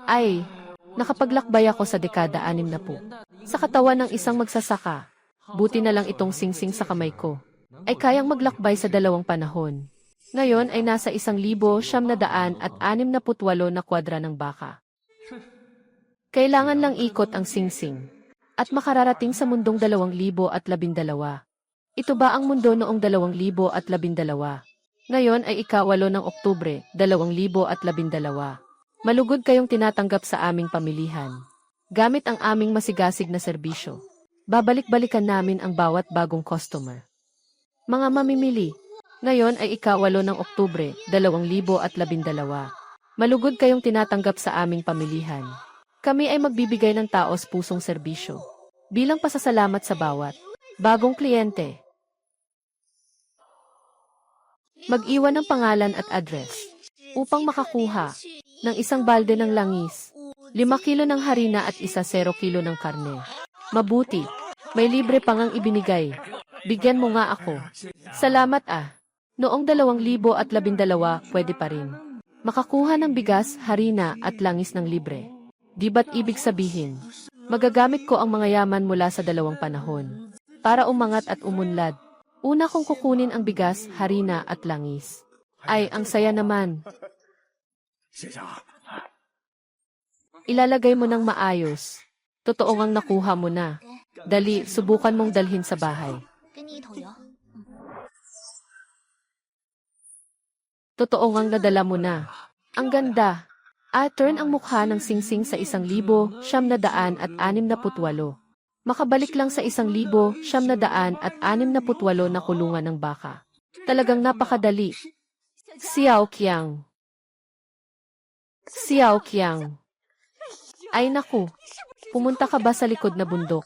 Ay, nakapaglakbay ako sa dekada 60. Sa katawan ng isang magsasaka, buti na lang itong singsing sa kamay ko, ay kayang maglakbay sa dalawang panahon. Ngayon ay nasa 1,968 na kwadra ng baka. Kailangan lang ikot ang singsing at makararating sa mundong 2012. Ito ba ang mundo noong 2012? Ngayon ay ika-8 ng Oktubre, 2012. Malugod kayong tinatanggap sa aming pamilihan. Gamit ang aming masigasig na serbisyo, babalik-balikan namin ang bawat bagong customer. Mga mamimili, ngayon ay ika-8 ng Oktubre, 2012. Malugod kayong tinatanggap sa aming pamilihan. Kami ay magbibigay ng taos-pusong serbisyo bilang pasasalamat sa bawat bagong kliyente. Mag-iwan ng pangalan at address upang makakuha ng isang balde ng langis, 5 kilo ng harina at 0 kilo ng karne. Mabuti, may libre pang ang ibinigay. Bigyan mo nga ako. Salamat ah. Noong 2012 pwede pa rin makakuha ng bigas, harina at langis ng libre. Di ba't ibig sabihin, magagamit ko ang mga yaman mula sa dalawang panahon para umangat at umunlad. Una kong kukunin ang bigas, harina at langis. Ay, ang saya naman. Ilalagay mo ng maayos. Totoo ngang nakuha mo na. Dali, subukan mong dalhin sa bahay. Totoo ngang nadala mo na. Ang ganda. Turn ang mukha ng singsing sa 1,968. Makabalik lang sa 1,968 na kulungan ng baka. Talagang napakadali. Xiao Qiang. Xiao Qiang. Ay naku, pumunta ka ba sa likod na bundok?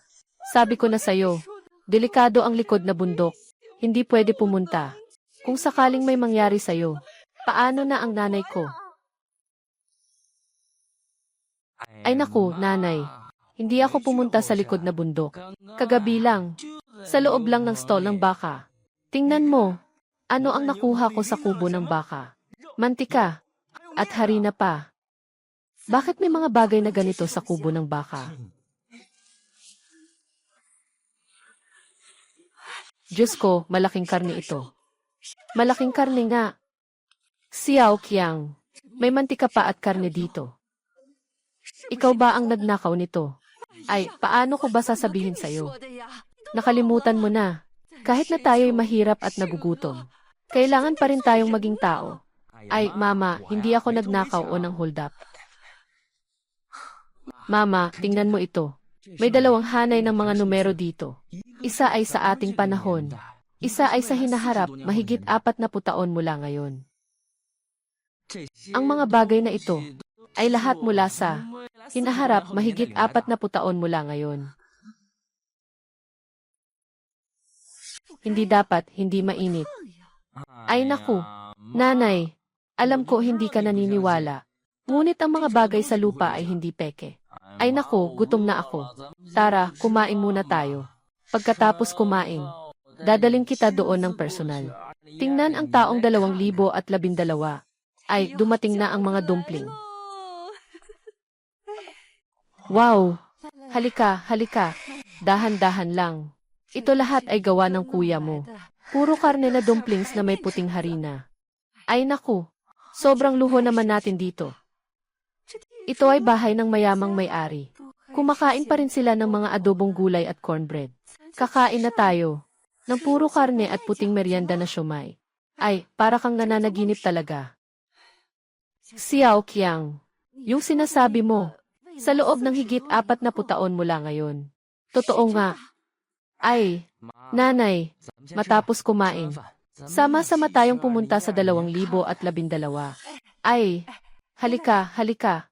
Sabi ko na sa'yo, delikado ang likod na bundok. Hindi pwede pumunta. Kung sakaling may mangyari sa'yo, paano na ang nanay ko? Ay naku, nanay. Hindi ako pumunta sa likod na bundok. Kagabi lang. Sa loob lang ng stall ng baka. Tingnan mo. Ano ang nakuha ko sa kubo ng baka? Mantika. At harina pa. Bakit may mga bagay na ganito sa kubo ng baka? Diyos ko, malaking karne ito. Malaking karne nga. Xiao Qiang. May mantika pa at karne dito. Ikaw ba ang nagnakaw nito? Ay, paano ko ba sasabihin sa'yo? Nakalimutan mo na. Kahit na tayo'y mahirap at nagugutom, kailangan pa rin tayong maging tao. Ay, Mama, hindi ako nagnakaw o ng hold up. Mama, tingnan mo ito. May 2 hanay ng mga numero dito. Isa ay sa ating panahon. Isa ay sa hinaharap, mahigit 40 taon mula ngayon. Ang mga bagay na ito ay lahat mula sa hinaharap, mahigit 40 taon mula ngayon. Hindi dapat, hindi mainit. Ay naku, nanay, alam ko hindi ka naniniwala. Ngunit ang mga bagay sa lupa ay hindi peke. Ay naku, gutom na ako. Tara, kumain muna tayo. Pagkatapos kumain, dadaling kita doon ng personal. Tingnan ang taong 2012. Ay, dumating na ang mga dumpling. Wow! Halika, halika. Dahan-dahan lang. Ito lahat ay gawa ng kuya mo. Puro karne na dumplings na may puting harina. Ay naku, sobrang luho naman natin dito. Ito ay bahay ng mayamang may-ari. Kumakain pa rin sila ng mga adobong gulay at cornbread. Kakain na tayo ng puro karne at puting merienda na siomai. Ay, para kang nananaginip talaga. Xiao Qiang, yung sinasabi mo, sa loob ng higit 40 taon mula ngayon. Totoo nga. Ay, nanay, matapos kumain, sama-sama tayong pumunta sa 2012. Ay, halika, halika.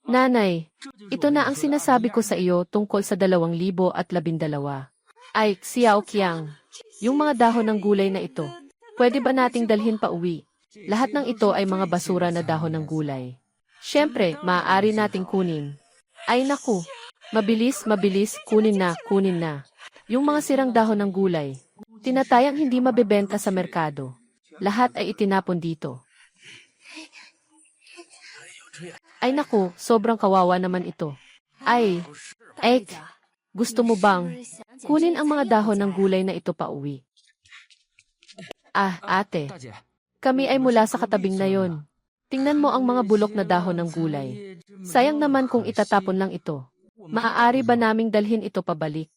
Nanay, ito na ang sinasabi ko sa iyo tungkol sa 2012. Ay, Xiao Qiang, yung mga dahon ng gulay na ito, pwede ba nating dalhin pa uwi? Lahat ng ito ay mga basura na dahon ng gulay. Siyempre, maaari nating kunin. Ay naku, mabilis, mabilis, kunin na, kunin na. Yung mga sirang dahon ng gulay, tinatayang hindi mabebenta sa merkado. Lahat ay itinapon dito. Ay naku, sobrang kawawa naman ito. Ay, gusto mo bang kunin ang mga dahon ng gulay na ito pa uwi? Ah, ate, kami ay mula sa katabing na yon. Tingnan mo ang mga bulok na dahon ng gulay. Sayang naman kung itatapon lang ito. Maaari ba naming dalhin ito pabalik?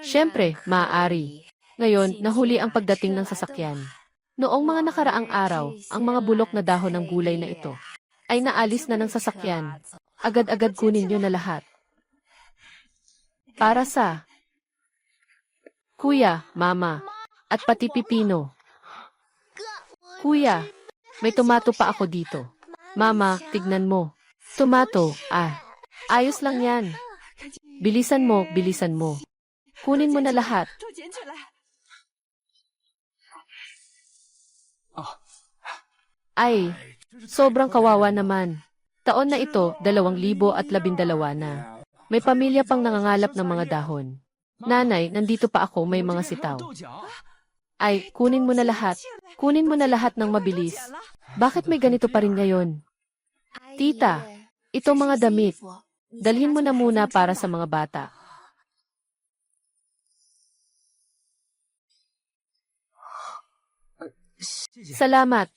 Siyempre, maaari. Ngayon, nahuli ang pagdating ng sasakyan. Noong mga nakaraang araw, ang mga bulok na dahon ng gulay na ito ay naalis na ng sasakyan. Agad-agad kunin niyo na lahat. Para sa Kuya, Mama, at pati Pipino. Kuya, may tomato pa ako dito. Mama, tignan mo. Tomato, ayos lang yan. Bilisan mo, bilisan mo. Kunin mo na lahat. Ay, sobrang kawawa naman. Taon na ito, 2012 na. May pamilya pang nangangalap ng mga dahon. Nanay, nandito pa ako, may mga sitaw. Ay, kunin mo na lahat. Kunin mo na lahat ng mabilis. Bakit may ganito pa rin ngayon? Tita, ito mga damit. Dalhin mo na muna para sa mga bata. Salamat.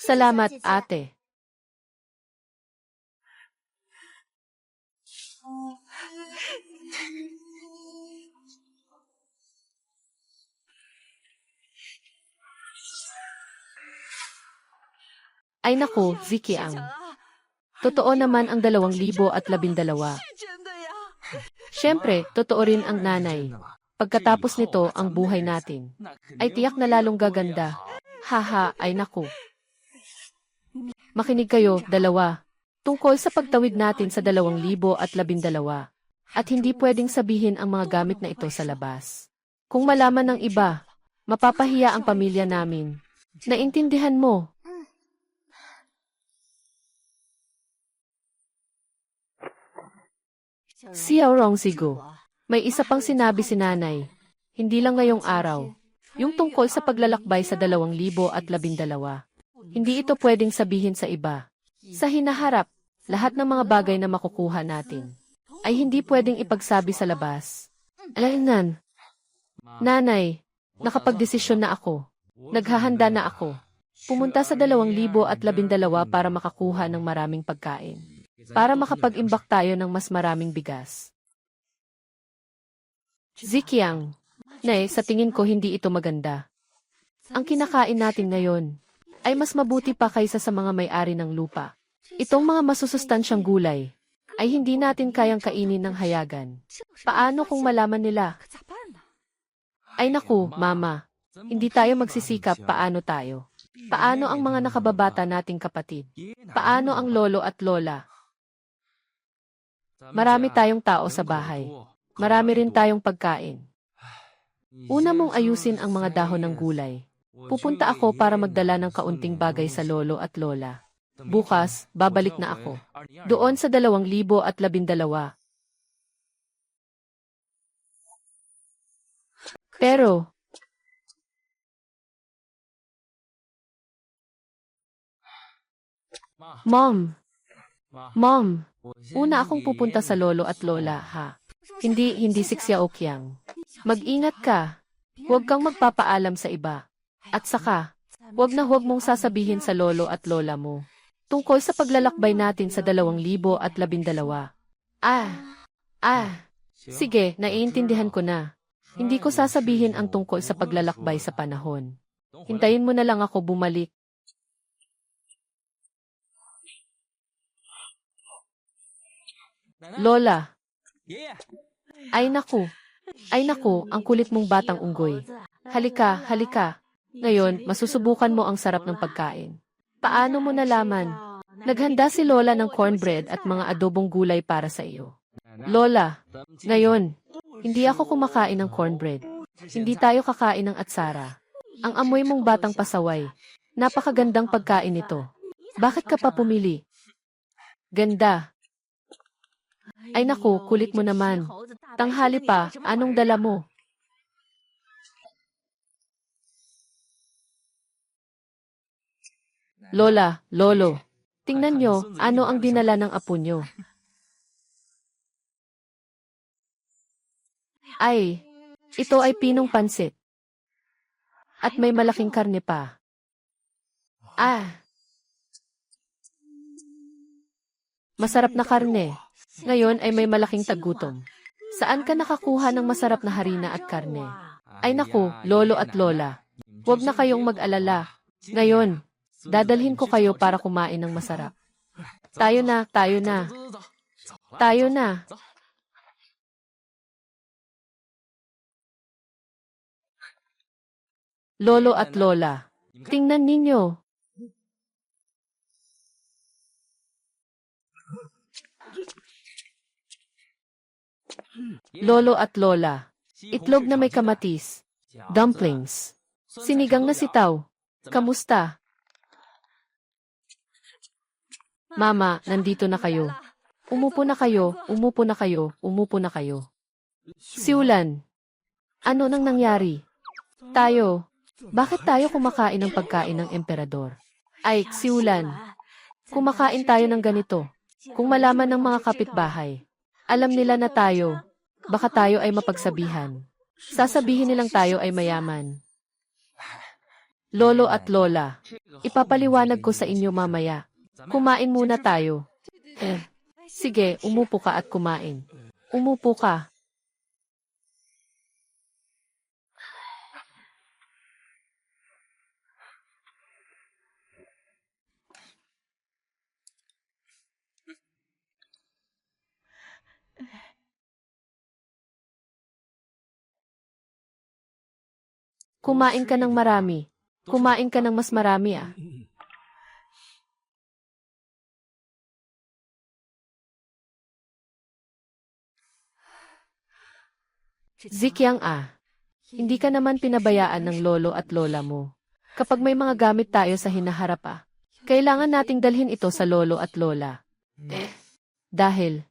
Salamat, ate. Ay naku, Vicky ang. Totoo naman ang 2012. Siyempre, totoo rin ang nanay. Pagkatapos nito, ang buhay natin ay tiyak na lalong gaganda. Haha, ay naku. Makinig kayo, dalawa. Tungkol sa pagtawid natin sa 2012. At hindi pwedeng sabihin ang mga gamit na ito sa labas. Kung malaman ng iba, mapapahiya ang pamilya namin. Naintindihan mo? Xiao Rongzigo. May isa pang sinabi si nanay. Hindi lang ngayong araw. Yung tungkol sa paglalakbay sa 2012. Hindi ito pwedeng sabihin sa iba. Sa hinaharap, lahat ng mga bagay na makukuha natin ay hindi pwedeng ipagsabi sa labas. Alangan. Nanay, nakapagdesisyon na ako. Naghahanda na ako. Pumunta sa 2012 para makakuha ng maraming pagkain. Para makapag-imbak tayo ng mas maraming bigas. Zikiang, Nay, sa tingin ko hindi ito maganda. Ang kinakain natin ngayon ay mas mabuti pa kaysa sa mga may-ari ng lupa. Itong mga masusustansyang gulay ay hindi natin kayang kainin ng hayagan. Paano kung malaman nila? Ay naku, Mama, hindi tayo magsisikap, paano tayo? Paano ang mga nakababata nating kapatid? Paano ang lolo at lola? Marami tayong tao sa bahay. Marami rin tayong pagkain. Una mong ayusin ang mga dahon ng gulay. Pupunta ako para magdala ng kaunting bagay sa lolo at lola. Bukas, babalik na ako. Doon sa 2012. Pero, Mom, una akong pupunta sa lolo at lola, ha? Hindi si Xiaoqiang. Mag-ingat ka. Huwag kang magpapaalam sa iba. At saka, huwag mong sasabihin sa lolo at lola mo tungkol sa paglalakbay natin sa 2012. Sige, naiintindihan ko na. Hindi ko sasabihin ang tungkol sa paglalakbay sa panahon. Hintayin mo na lang ako bumalik. Lola. Ay naku, ang kulit mong batang unggoy. Halika. Ngayon, masusubukan mo ang sarap ng pagkain. Paano mo nalaman? Naghanda si Lola ng cornbread at mga adobong gulay para sa iyo. Lola, ngayon, hindi ako kumakain ng cornbread. Hindi tayo kakain ng atsara. Ang amoy mong batang pasaway. Napakagandang pagkain ito. Bakit ka pa pumili? Ganda. Ay naku, kulit mo naman. Tanghali pa, anong dala mo? Lola, Lolo. Tingnan nyo, ano ang dinala ng apo nyo. Ay, ito ay pinong pansit. At may malaking karne pa. Ah, masarap na karne. Ngayon ay may malaking tagutom. Saan ka nakakuha ng masarap na harina at karne? Ay naku, lolo at lola. Huwag na kayong mag-alala. Ngayon, dadalhin ko kayo para kumain ng masarap. Tayo na, tayo na. Tayo na. Lolo at lola. Tingnan ninyo. Lolo at lola. Itlog na may kamatis. Dumplings. Sinigang na sitaw. Kamusta? Mama, nandito na kayo. Umupo na kayo, umupo na kayo, umupo na kayo. Siulan. Ano nang nangyari? Tayo. Bakit tayo kumakain ng pagkain ng emperador? Ay, siulan. Kumakain tayo ng ganito. Kung malaman ng mga kapitbahay, alam nila na tayo. Baka tayo ay mapagsabihan. Sasabihin nilang tayo ay mayaman. Lolo at lola, ipapaliwanag ko sa inyo mamaya. Kumain muna tayo. Sige, umupo ka at kumain. Umupo ka. Kumain ka ng marami. Kumain ka ng mas marami ah. Zikyang ah. Hindi ka naman pinabayaan ng lolo at lola mo. Kapag may mga gamit tayo sa hinaharap ah, kailangan nating dalhin ito sa lolo at lola. Dahil,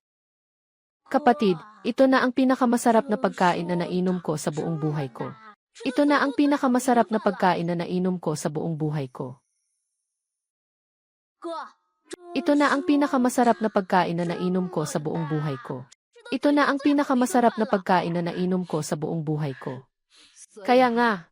kapatid, ito na ang pinakamasarap na pagkain na nainom ko sa buong buhay ko. Ito na ang pinakamasarap na pagkain na nainom ko sa buong buhay ko. Ito na ang pinakamasarap na pagkain na nainom ko sa buong buhay ko. Ito na ang pinakamasarap na pagkain na nainom ko sa buong buhay ko. Kaya nga,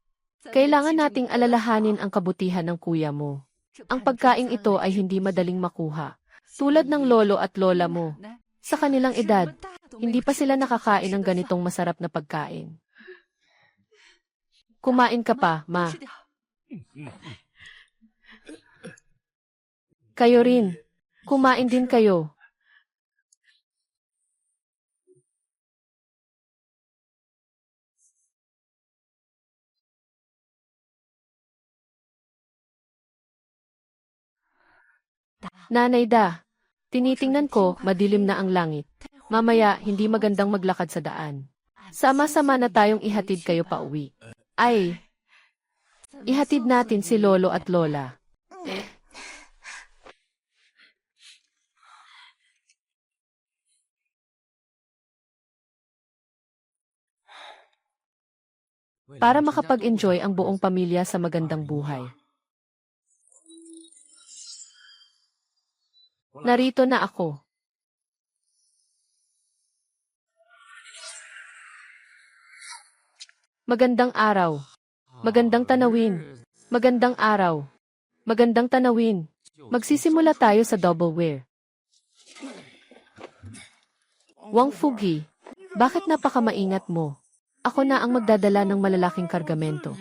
kailangan nating alalahanin ang kabutihan ng kuya mo. Ang pagkain ito ay hindi madaling makuha. Tulad ng lolo at lola mo. Sa kanilang edad, hindi pa sila nakakain ng ganitong masarap na pagkain. Kumain ka pa, ma. Kayo rin. Kumain din kayo. Nanay Da, tinitingnan ko, madilim na ang langit. Mamaya, hindi magandang maglakad sa daan. Sama-sama na tayong ihatid kayo pa uwi. Ay, ihatid natin si lolo at lola. Para makapag-enjoy ang buong pamilya sa magandang buhay. Narito na ako. Magandang araw. Magandang tanawin. Magandang araw. Magandang tanawin. Magsisimula tayo sa double wear. Wang Fugi, bakit napakamaingat mo? Ako na ang magdadala ng malalaking kargamento.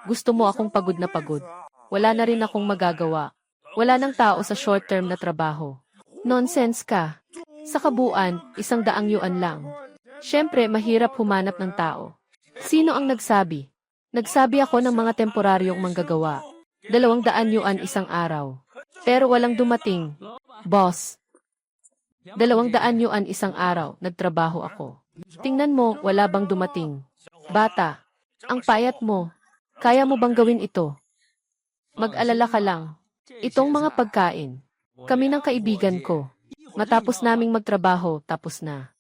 Gusto mo akong pagod na pagod. Wala na rin akong magagawa. Wala nang tao sa short-term na trabaho. Nonsense ka. Sa kabuuan, 100 yuan lang. Siyempre, mahirap humanap ng tao. Sino ang nagsabi? Nagsabi ako ng mga temporaryong manggagawa. 200 yuan isang araw. Pero walang dumating. Boss. 200 yuan isang araw, nagtrabaho ako. Tingnan mo, wala bang dumating? Bata, ang payat mo. Kaya mo bang gawin ito? Mag-alala ka lang. Itong mga pagkain. Kami ng kaibigan ko. Matapos naming magtrabaho, tapos na.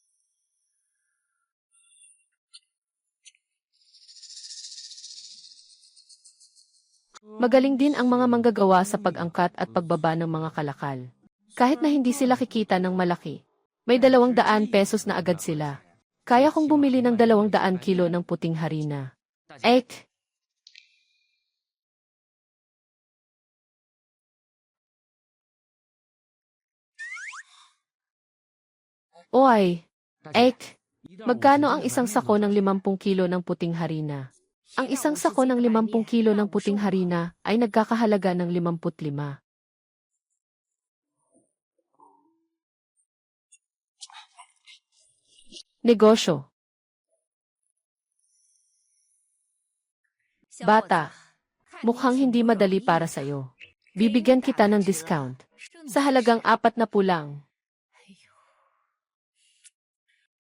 Magaling din ang mga manggagawa sa pag-angkat at pagbaba ng mga kalakal. Kahit na hindi sila kikita ng malaki. May 200 pesos na agad sila. Kaya kong bumili ng 200 kilo ng puting harina. Ek! Oy! Ek! Magkano ang isang sako ng 50 kilo ng puting harina? Ang isang sako ng 50 kilo ng puting harina ay nagkakahalaga ng 55. Negosyo. Bata, mukhang hindi madali para sa'yo. Bibigyan kita ng discount. Sa halagang 40 lang.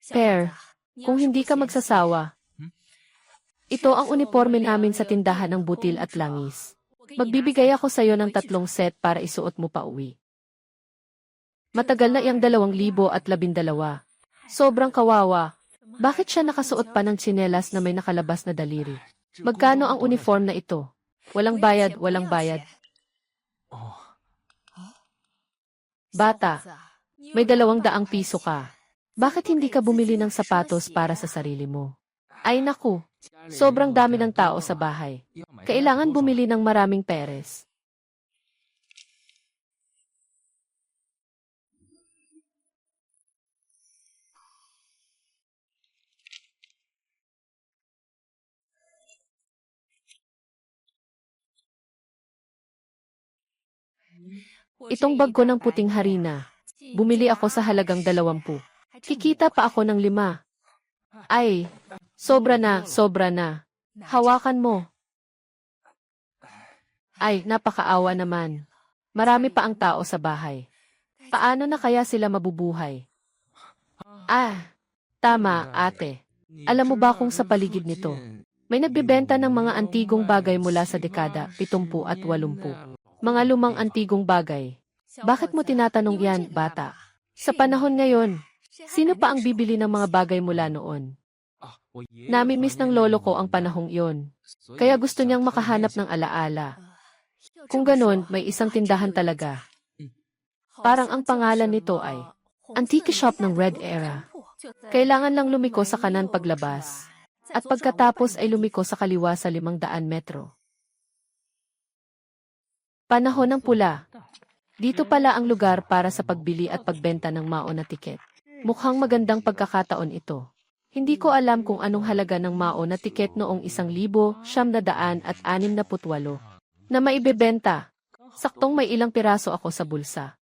Pair, kung hindi ka magsasawa, ito ang uniforme namin sa tindahan ng butil at langis. Magbibigay ako sa'yo ng 3 set para isuot mo pa uwi. Matagal na iyang 2012. Sobrang kawawa. Bakit siya nakasuot pa ng tsinelas na may nakalabas na daliri? Magkano ang uniform na ito? Walang bayad, walang bayad. Bata, may 200 piso ka. Bakit hindi ka bumili ng sapatos para sa sarili mo? Ay naku, sobrang dami ng tao sa bahay. Kailangan bumili ng maraming peres. Itong bag ko ng puting harina. Bumili ako sa halagang 20. Kikita pa ako ng 5. Ay, sobra na, sobra na. Hawakan mo. Ay, napakaawa naman. Marami pa ang tao sa bahay. Paano na kaya sila mabubuhay? Ah, tama, ate. Alam mo ba kung sa paligid nito, may nagbebenta ng mga antigong bagay mula sa dekada 70 at 80. Mga lumang antigong bagay. Bakit mo tinatanong yan, bata? Sa panahon ngayon, sino pa ang bibili ng mga bagay mula noon? Nami-miss ng lolo ko ang panahong iyon. Kaya gusto niyang makahanap ng alaala. Kung ganon, may isang tindahan talaga. Parang ang pangalan nito ay Antique Shop ng Red Era. Kailangan lang lumiko sa kanan paglabas. At pagkatapos ay lumiko sa kaliwa sa 500 metro. Panahon ng pula. Dito pala ang lugar para sa pagbili at pagbenta ng mao na tiket. Mukhang magandang pagkakataon ito. Hindi ko alam kung anong halaga ng mao na tiket noong 1,968 na maibebenta. Saktong may ilang piraso ako sa bulsa.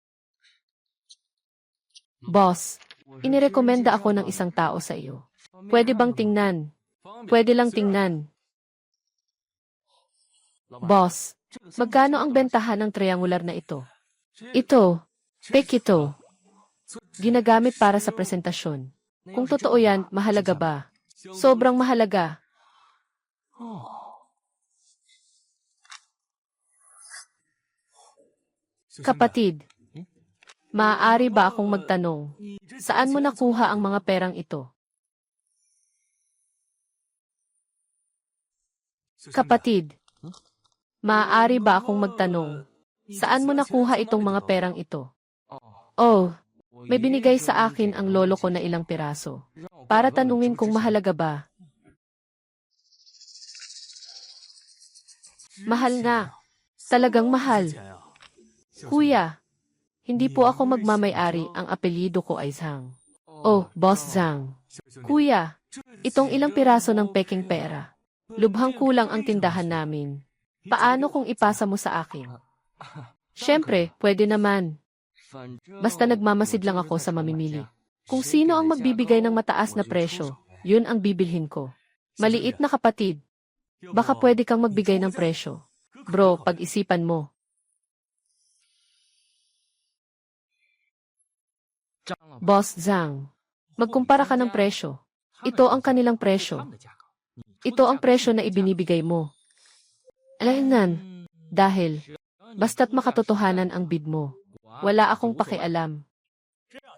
Boss, inirekomenda ako ng isang tao sa iyo. Pwede bang tingnan? Pwede lang tingnan. Boss, magkano ang bentahan ng triangular na ito? Ito, fake ito. Ginagamit para sa presentasyon. Kung totoo yan, mahalaga ba? Sobrang mahalaga. Kapatid, maaari ba akong magtanong? Saan mo nakuha ang mga perang ito? Kapatid, maaari ba akong magtanong? Saan mo nakuha itong mga perang ito? Oh, may binigay sa akin ang lolo ko na ilang piraso. Para tanungin kung mahalaga ba. Mahal nga. Talagang mahal. Kuya, hindi po ako magmamay-ari, ang apelyido ko ay Zhang. Oh, Boss Zhang. Kuya, itong ilang piraso ng peking pera. Lubhang kulang ang tindahan namin. Paano kung ipasa mo sa akin? Siyempre, pwede naman. Basta nagmamasid lang ako sa mamimili. Kung sino ang magbibigay ng mataas na presyo, yun ang bibilhin ko. Maliit na kapatid. Baka pwede kang magbigay ng presyo. Bro, pag-isipan mo. Boss Zhang, magkumpara ka ng presyo. Ito ang kanilang presyo. Ito ang presyo na ibinibigay mo. Alaynan. Dahil, basta't makatotohanan ang bid mo. Wala akong pakialam.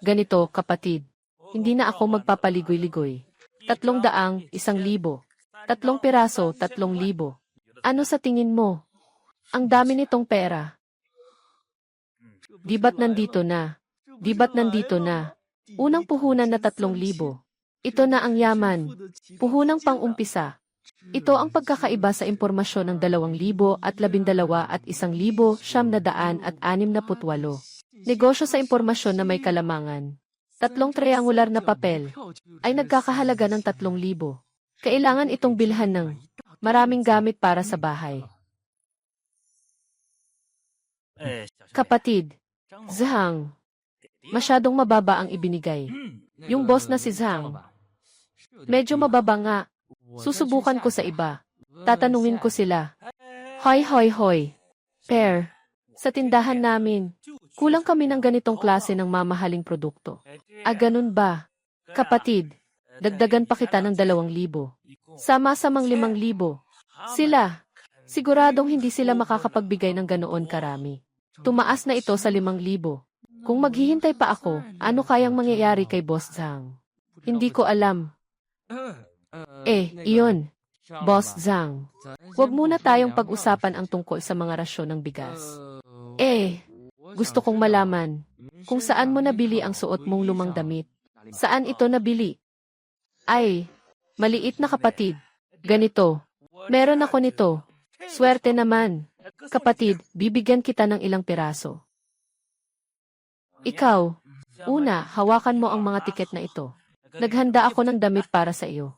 Ganito, kapatid. Hindi na ako magpapaligoy-ligoy. 300, 1,000. 3 piraso, 3,000. Ano sa tingin mo? Ang dami nitong pera. Di ba't nandito na? Di ba't nandito na? Unang puhunan na 3,000. Ito na ang yaman. Puhunang pang-umpisa. Ito ang pagkakaiba sa impormasyon ng 2,012 at 1,968. Negosyo sa impormasyon na may kalamangan. 3 triangular na papel ay nagkakahalaga ng 3,000. Kailangan itong bilhan ng maraming gamit para sa bahay. Kapatid, Zhang, masyadong mababa ang ibinigay. Yung boss na si Zhang, medyo mababa nga. Susubukan ko sa iba. Tatanungin ko sila. Hoy, hoy, hoy. Per, sa tindahan namin, kulang kami ng ganitong klase ng mamahaling produkto. Ganun ba? Kapatid, dagdagan pa kita ng 2,000. Sama-samang 5,000. Sila, siguradong hindi sila makakapagbigay ng ganoon karami. Tumaas na ito sa 5,000. Kung maghihintay pa ako, ano kayang mangyayari kay Boss Zhang? Hindi ko alam. Iyon. Boss Zhang, huwag muna tayong pag-usapan ang tungkol sa mga rasyon ng bigas. Gusto kong malaman kung saan mo nabili ang suot mong lumang damit. Saan ito nabili? Maliit na kapatid. Ganito. Meron ako nito. Swerte naman. Kapatid, bibigyan kita ng ilang piraso. Ikaw, una, hawakan mo ang mga tiket na ito. Naghanda ako ng damit para sa iyo.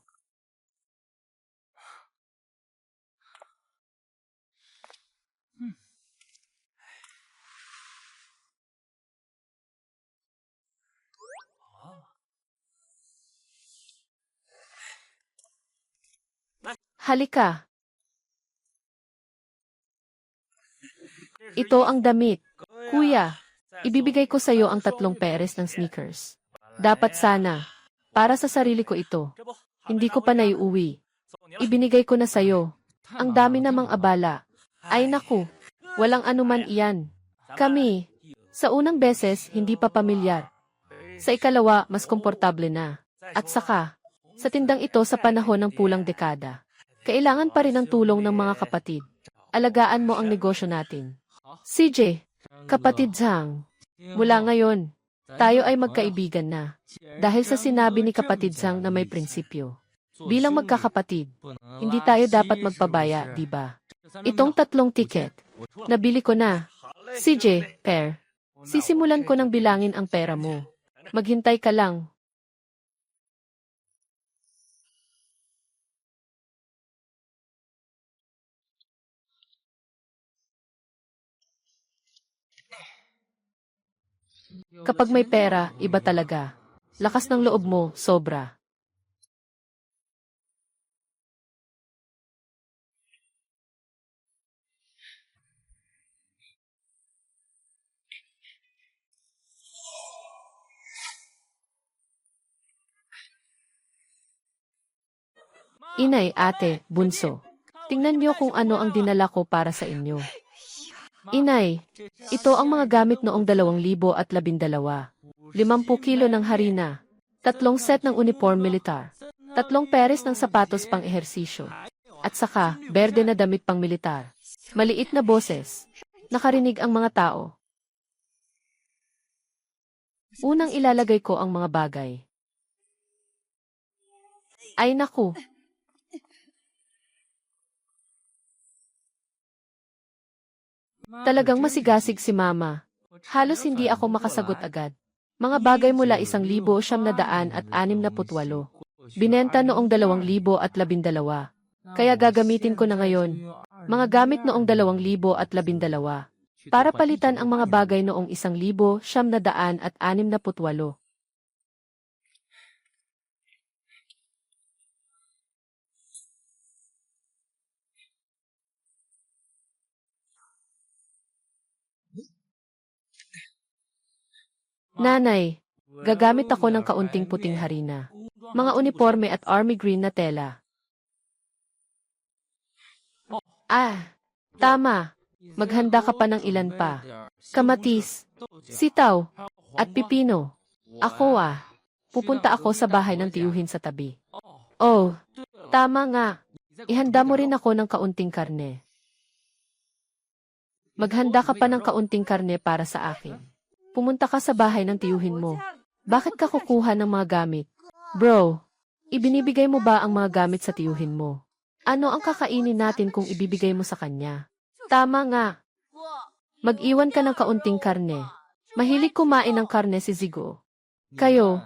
Halika. Ito ang damit. Kuya, ibibigay ko sa iyo ang 3 peres ng sneakers. Dapat sana. Para sa sarili ko ito. Hindi ko pa naiuwi. Ibinigay ko na sa iyo. Ang dami namang abala. Ay naku, walang anuman iyan. Kami, sa unang beses, hindi pa pamilyar. Sa ikalawa, mas komportable na. At saka, sa tindang ito sa panahon ng pulang dekada. Kailangan pa rin ang tulong ng mga kapatid. Alagaan mo ang negosyo natin. CJ, kapatid Zhang, mula ngayon, tayo ay magkaibigan na. Dahil sa sinabi ni kapatid Zhang na may prinsipyo. Bilang magkakapatid, hindi tayo dapat magpabaya, di ba? Itong 3 tiket, nabili ko na. CJ, Per, sisimulan ko ng bilangin ang pera mo. Maghintay ka lang. Kapag may pera, iba talaga. Lakas ng loob mo, sobra. Inay, ate, bunso. Tingnan niyo kung ano ang dinala ko para sa inyo. Inay, ito ang mga gamit noong 2012. 50 kilo ng harina, 3 set ng uniform militar, 3 peres ng sapatos pang ehersisyo, at saka, berde na damit pang militar. Maliit na boses. Nakarinig ang mga tao. Unang ilalagay ko ang mga bagay. Ay naku. Talagang masigasig si Mama. Halos hindi ako makasagot agad. Mga bagay mula 1,968. Binenta noong 2012. Kaya gagamitin ko na ngayon. Mga gamit noong 2012. Para palitan ang mga bagay noong 1,968. Nanay, gagamit ako ng kaunting puting harina. Mga uniforme at army green na tela. Tama. Maghanda ka pa ng ilan pa. Kamatis, sitaw, at pipino. Ako pupunta ako sa bahay ng tiyuhin sa tabi. Oh, tama nga. Ihanda mo rin ako ng kaunting karne. Maghanda ka pa ng kaunting karne para sa akin. Pumunta ka sa bahay ng tiyuhin mo. Bakit ka kukuha ng mga gamit? Bro, ibinibigay mo ba ang mga gamit sa tiyuhin mo? Ano ang kakainin natin kung ibibigay mo sa kanya? Tama nga. Mag-iwan ka ng kaunting karne. Mahilig kumain ng karne si Zigo. Kayo,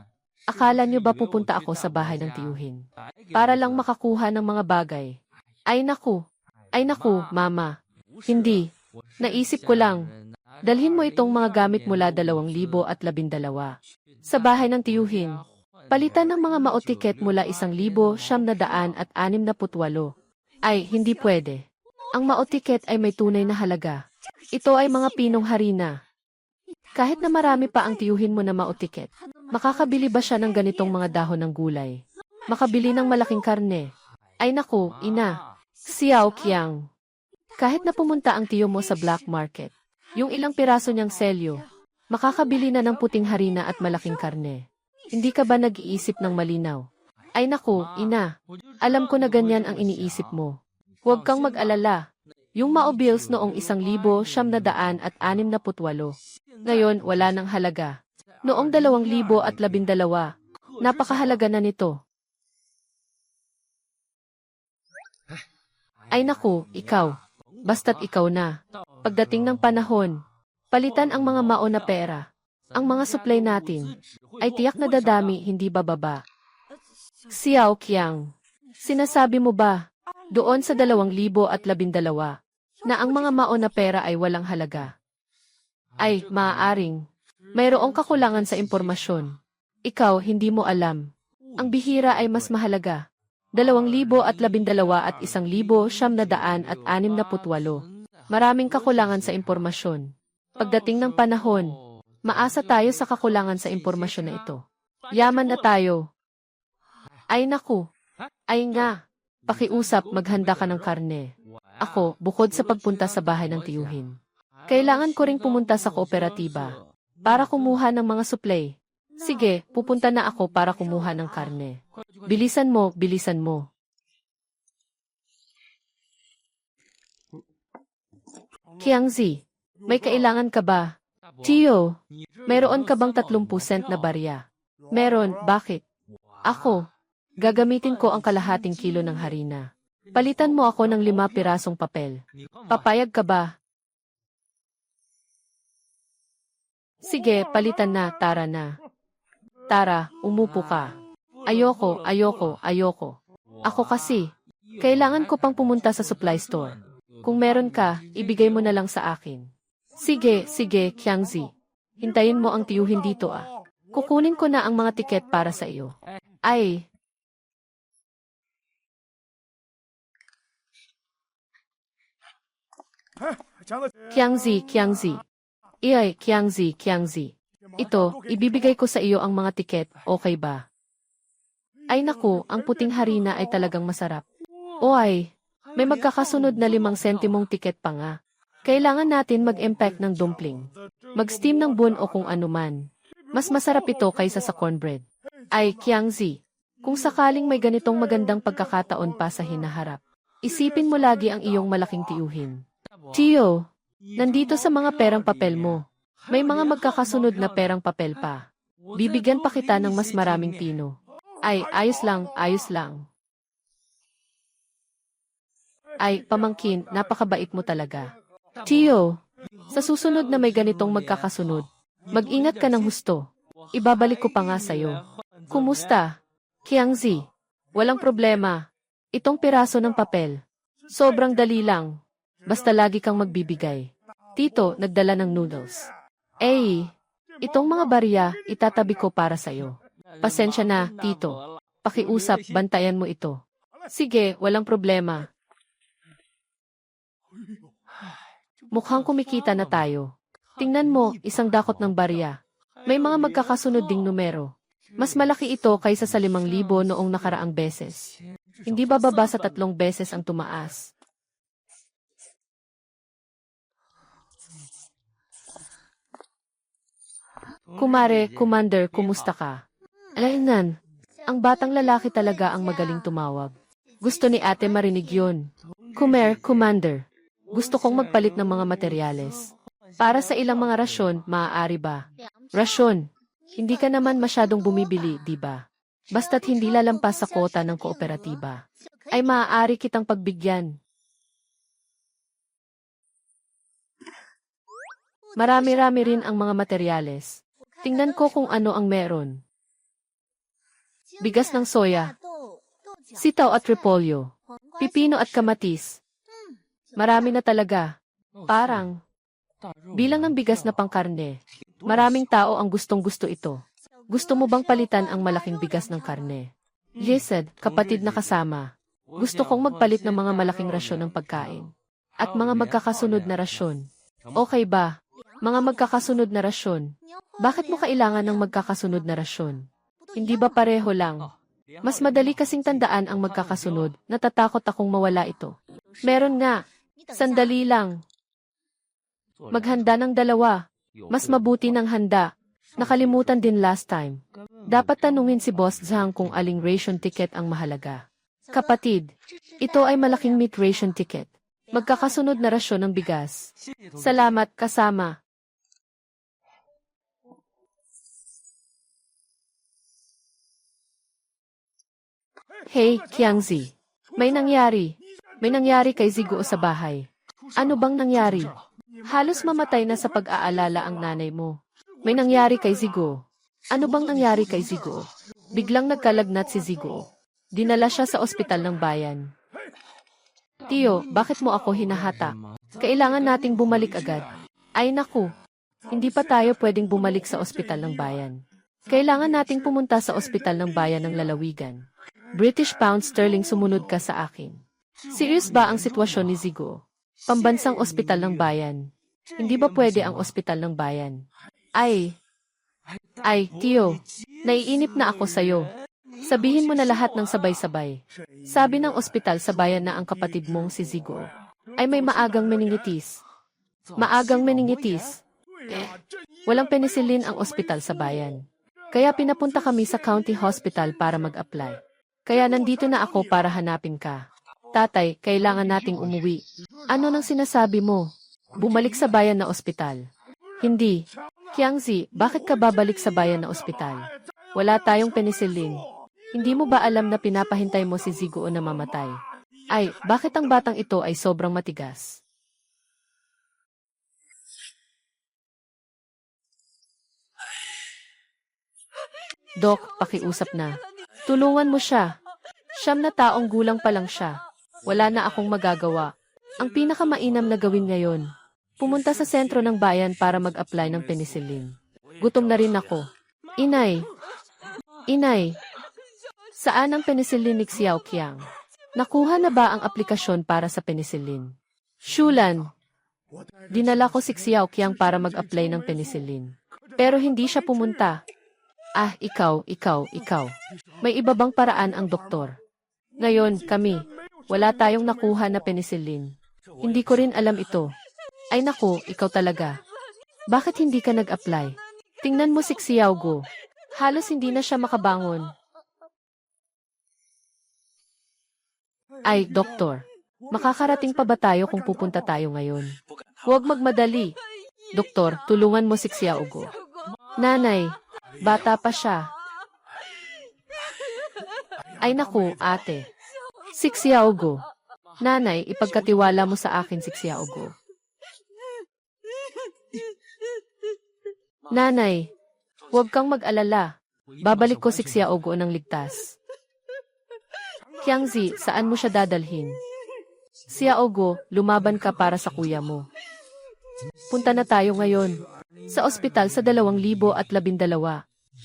akala nyo ba pupunta ako sa bahay ng tiyuhin? Para lang makakuha ng mga bagay. Ay naku, mama. Hindi. Naisip ko lang. Dalhin mo itong mga gamit mula 2012 sa bahay ng tiyuhin. Palitan ng mga maotiket mula 1,968. Ay, hindi pwede. Ang maotiket ay may tunay na halaga. Ito ay mga pinong harina. Kahit na marami pa ang tiyuhin mo na maotiket, makakabili ba siya ng ganitong mga dahon ng gulay? Makabili ng malaking karne? Ay naku, ina. Xiao Qiang. Kahit na pumunta ang tiyo mo sa black market, yung ilang piraso niyang selyo, makakabili na ng puting harina at malaking karne. Hindi ka ba nag-iisip ng malinaw? Ay naku, ina. Alam ko na ganyan ang iniisip mo. Huwag kang mag-alala. Yung Mao bills noong 1,968, ngayon wala nang halaga. Noong 2012, napakahalaga na nito. Ay naku, ikaw. Basta't ikaw na. Pagdating ng panahon, palitan ang mga Mao na pera. Ang mga supply natin ay tiyak na dadami, hindi bababa. Xiao Qiang, sinasabi mo ba doon sa 2012 na ang mga Mao na pera ay walang halaga? Ay, maaaring mayroong kakulangan sa impormasyon. Ikaw hindi mo alam. Ang bihira ay mas mahalaga. 2012 at 1,968. Maraming kakulangan sa impormasyon. Pagdating ng panahon, maasa tayo sa kakulangan sa impormasyon na ito. Yaman na tayo. Ay naku. Ay nga. Pakiusap, maghanda ka ng karne. Ako, bukod sa pagpunta sa bahay ng tiyuhin, kailangan ko ring pumunta sa kooperatiba para kumuha ng mga supply. Sige, pupunta na ako para kumuha ng karne. Bilisan mo, bilisan mo. Qiangzi, may kailangan ka ba? Tiyo, mayroon ka bang 30 cent na barya? Meron, bakit? Ako, gagamitin ko ang kalahating kilo ng harina. Palitan mo ako ng 5 pirasong papel. Papayag ka ba? Sige, palitan na, tara na. Tara, umupo ka. Ayoko. Ako kasi, kailangan ko pang pumunta sa supply store. Kung meron ka, ibigay mo na lang sa akin. Sige, Qiangzi. Hintayin mo ang tiyuhin dito Kukunin ko na ang mga tiket para sa iyo. Ay. Qiangzi. Qiangzi. Ito, ibibigay ko sa iyo ang mga tiket, okay ba? Ay naku, ang puting harina ay talagang masarap. O ay, may magkakasunod na 5 sentimong tiket pa nga. Kailangan natin mag-impact ng dumpling. Mag-steam ng bun o kung anuman. Mas masarap ito kaysa sa cornbread. Ay, Qiangzi, kung sakaling may ganitong magandang pagkakataon pa sa hinaharap, isipin mo lagi ang iyong malaking tiyuhin. Tiyo, nandito sa mga perang papel mo. May mga magkakasunod na perang papel pa. Bibigyan pa kita ng mas maraming pino. Ay, ayos lang. Ay, pamangkin, napakabait mo talaga. Tiyo, sa susunod na may ganitong magkakasunod, mag-ingat ka ng husto. Ibabalik ko pa nga sa'yo. Kumusta? Qiangzi, walang problema. Itong piraso ng papel. Sobrang dali lang. Basta lagi kang magbibigay. Tito, nagdala ng noodles. Itong mga barya, itatabi ko para sa'yo. Pasensya na, Tito. Pakiusap, bantayan mo ito. Sige, walang problema. Mukhang kumikita na tayo. Tingnan mo, isang dakot ng barya. May mga magkakasunod ding numero. Mas malaki ito kaysa sa 5,000 noong nakaraang beses. Hindi bababa sa 3 beses ang tumaas. Kumare, Commander, kumusta ka? Alainan, ang batang lalaki talaga ang magaling tumawag. Gusto ni ate marinig yun. Commander, gusto kong magpalit ng mga materyales. Para sa ilang mga rasyon, maaari ba? Rasyon, hindi ka naman masyadong bumibili, di ba? Basta't hindi lalampas sa kota ng kooperatiba, ay maaari kitang pagbigyan. Marami-rami rin ang mga materyales. Tingnan ko kung ano ang meron. Bigas ng soya, sitaw at repolyo, pipino at kamatis. Marami na talaga. Parang bilang ng bigas na pangkarne. Maraming tao ang gustong-gusto ito. Gusto mo bang palitan ang malaking bigas ng karne? Yesed, kapatid na kasama. Gusto kong magpalit ng mga malaking rasyon ng pagkain. At mga magkakasunod na rasyon. Okay ba? Mga magkakasunod na rasyon. Bakit mo kailangan ng magkakasunod na rasyon? Hindi ba pareho lang? Mas madali kasing tandaan ang magkakasunod, natatakot akong mawala ito. Meron nga. Sandali lang. Maghanda ng dalawa. Mas mabuti ng handa. Nakalimutan din last time. Dapat tanungin si Boss Zhang kung aling ration ticket ang mahalaga. Kapatid, ito ay malaking meat ration ticket. Magkakasunod na rasyon ng bigas. Salamat, kasama. Hey, Qiangzi. May nangyari. May nangyari kay Zigo sa bahay. Ano bang nangyari? Halos mamatay na sa pag-aalala ang nanay mo. May nangyari kay Zigo. Ano bang nangyari kay Zigo? Biglang nagkalagnat si Zigo. Dinala siya sa ospital ng bayan. Tiyo, bakit mo ako hinahatak? Kailangan nating bumalik agad. Ay naku, hindi pa tayo pwedeng bumalik sa ospital ng bayan. Kailangan nating pumunta sa ospital ng bayan ng lalawigan. British pound sterling sumunod ka sa akin. Serious ba ang sitwasyon ni Zigo? Pambansang ospital ng bayan. Hindi ba pwede ang ospital ng bayan? Ay, Tiyo, naiinip na ako sa'yo. Sabihin mo na lahat ng sabay-sabay. Sabi ng ospital sa bayan na ang kapatid mong si Zigo ay may maagang meningitis. Maagang meningitis. Walang penicillin ang ospital sa bayan. Kaya pinapunta kami sa county hospital para mag-apply. Kaya nandito na ako para hanapin ka. Tatay, kailangan nating umuwi. Ano nang sinasabi mo? Bumalik sa bayan na ospital. Hindi. Qiangzi, bakit ka babalik sa bayan na ospital? Wala tayong penicillin. Hindi mo ba alam na pinapahintay mo si Zigo na mamatay? Ay, bakit ang batang ito ay sobrang matigas? Dok, pakiusap na. Tulungan mo siya. 9 na taong gulang pa lang siya. Wala na akong magagawa. Ang pinakamainam na gawin ngayon, pumunta sa sentro ng bayan para mag-apply ng penicillin. Gutom na rin ako. Inay! Saan ang penicillin ni Xiao Qiang? Nakuha na ba ang aplikasyon para sa penicillin? Shulan! Dinala ko si Xiao Qiang para mag-apply ng penicillin. Pero hindi siya pumunta. Ah, ikaw. May iba bang paraan ang doktor? Ngayon, kami. Wala tayong nakuha na penicillin. Hindi ko rin alam ito. Ay naku, ikaw talaga. Bakit hindi ka nag-apply? Tingnan mo si Xiaogo. Halos hindi na siya makabangon. Ay, doktor. Makakarating pa ba tayo kung pupunta tayo ngayon? Huwag magmadali. Doktor, tulungan mo si Xiaogo. Nanay, bata pa siya. Ay naku, ate. Si Xiaogo. Nanay, ipagkatiwala mo sa akin si Xiaogo. Nanay, huwag kang mag-alala. Babalik ko si Xiaogo ng ligtas. Qiangzi, saan mo siya dadalhin? Xiaogo, lumaban ka para sa kuya mo. Punta na tayo ngayon. Sa ospital sa 2012.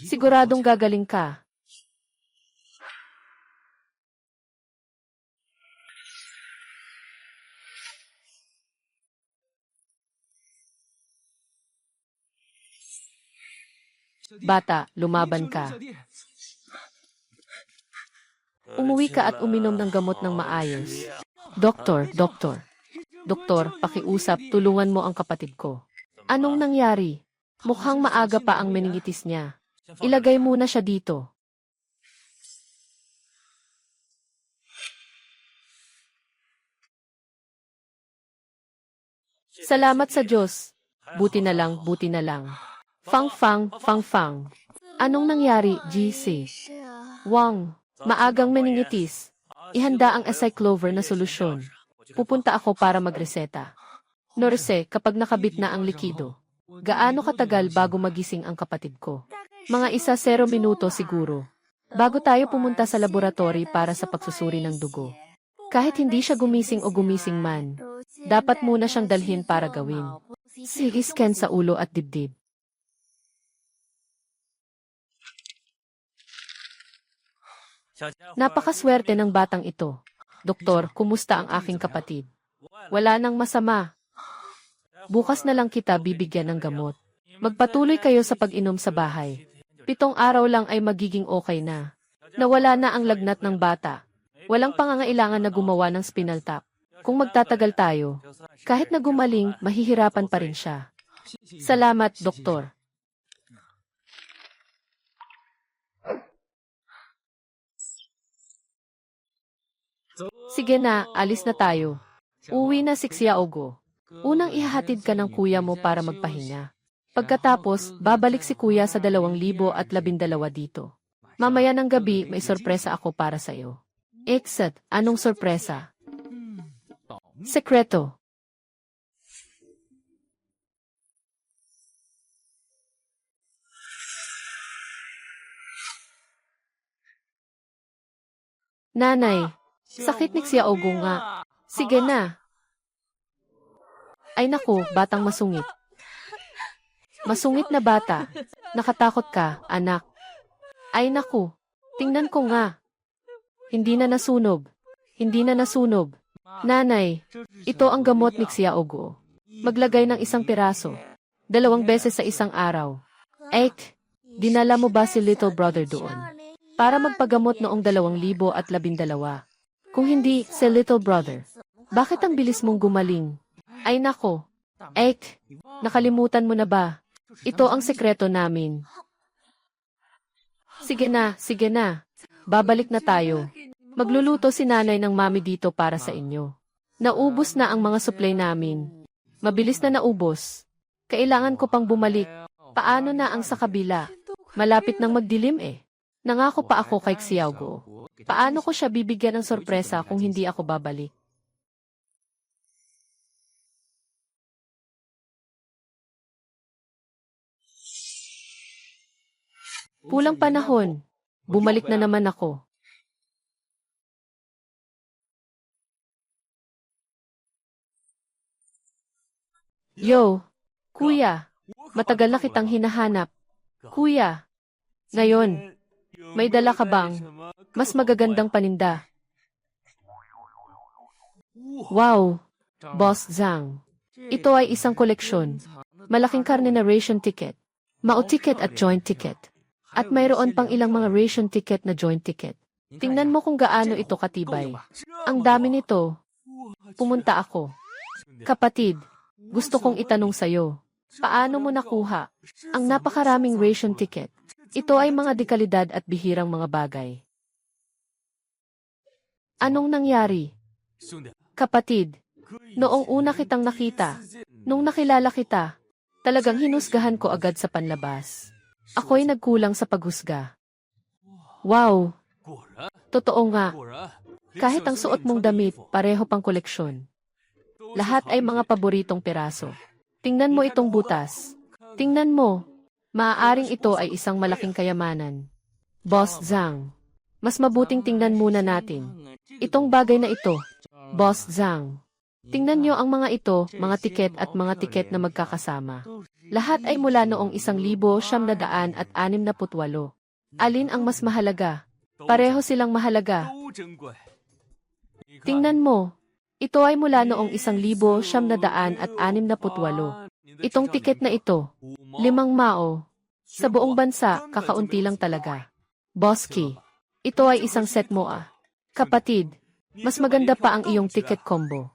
Siguradong gagaling ka. Bata, lumaban ka. Umuwi ka at uminom ng gamot ng maayos. Doktor, pakiusap, tulungan mo ang kapatid ko. Anong nangyari? Mukhang maaga pa ang meningitis niya. Ilagay muna siya dito. Salamat sa Diyos. Buti na lang, buti na lang. Fang-fang, fang-fang. Anong nangyari, GC? Wang, maagang meningitis. Ihanda ang acyclovir na solusyon. Pupunta ako para magreseta. Nurse, kapag nakabit na ang likido, gaano katagal bago magising ang kapatid ko? Mga 0 minuto siguro. Bago tayo pumunta sa laboratory para sa pagsusuri ng dugo. Kahit hindi siya gumising o gumising man, dapat muna siyang dalhin para gawin. CT scan sa ulo at dibdib. Napakaswerte ng batang ito. Doktor, kumusta ang aking kapatid? Wala nang masama. Bukas na lang kita bibigyan ng gamot. Magpatuloy kayo sa pag-inom sa bahay. 7 araw lang ay magiging okay na. Nawala na ang lagnat ng bata. Walang pangangailangan na gumawa ng spinal tap. Kung magtatagal tayo, kahit na gumaling, mahihirapan pa rin siya. Salamat, doktor. Sige na, alis na tayo. Uwi na si Xiaogo. Unang ihahatid ka ng kuya mo para magpahinga. Pagkatapos, babalik si kuya sa 2012 dito. Mamaya ng gabi, may sorpresa ako para sa iyo. Exit, anong sorpresa? Sekreto. Nanay, sakit ni Xiaogo nga. Sige na. Ay naku, batang masungit. Masungit na bata. Nakatakot ka, anak. Ay naku, tingnan ko nga. Hindi na nasunog. Hindi na nasunog. Nanay, ito ang gamot ni Xiaogo. Maglagay ng 1 piraso. 2 beses sa isang araw. Dinala mo ba si little brother doon? Para magpagamot noong 2012. Kung hindi, si little brother. Bakit ang bilis mong gumaling? Ay nako. Nakalimutan mo na ba? Ito ang sekreto namin. Sige na, sige na. Babalik na tayo. Magluluto si nanay ng mami dito para sa inyo. Naubos na ang mga supply namin. Mabilis na naubos. Kailangan ko pang bumalik. Paano na ang sa kabila? Malapit nang magdilim eh. Nangako pa ako kay Xiaogo. Paano ko siya bibigyan ng sorpresa kung hindi ako babalik? Pulang panahon. Bumalik na naman ako. Yo, kuya. Matagal na kitang hinahanap. Kuya. Ngayon, may dala ka bang mas magagandang paninda? Wow, Boss Zhang. Ito ay isang koleksyon. Malaking karne na ration ticket. Mao ticket at joint ticket. At mayroon pang ilang mga ration ticket na joint ticket. Tingnan mo kung gaano ito katibay. Ang dami nito. Pumunta ako. Kapatid, gusto kong itanong sa'yo. Paano mo nakuha ang napakaraming ration ticket? Ito ay mga dekalidad at bihirang mga bagay. Anong nangyari? Kapatid, noong una kitang nakita, nung nakilala kita, talagang hinusgahan ko agad sa panlabas. Ako'y nagkulang sa paghusga. Wow! Totoo nga. Kahit ang suot mong damit, pareho pang koleksyon. Lahat ay mga paboritong piraso. Tingnan mo itong butas. Tingnan mo. Maaaring ito ay isang malaking kayamanan. Boss Zhang. Mas mabuting tingnan muna natin. Itong bagay na ito. Boss Zhang. Tingnan nyo ang mga ito, mga tiket at mga tiket na magkakasama. Lahat ay mula noong 1968. Alin ang mas mahalaga? Pareho silang mahalaga. Tingnan mo. Ito ay mula noong 1968. Itong tiket na ito, 5 mao. Sa buong bansa, kakaunti lang talaga. Boski, ito ay isang set mo ah. Kapatid, mas maganda pa ang iyong ticket combo.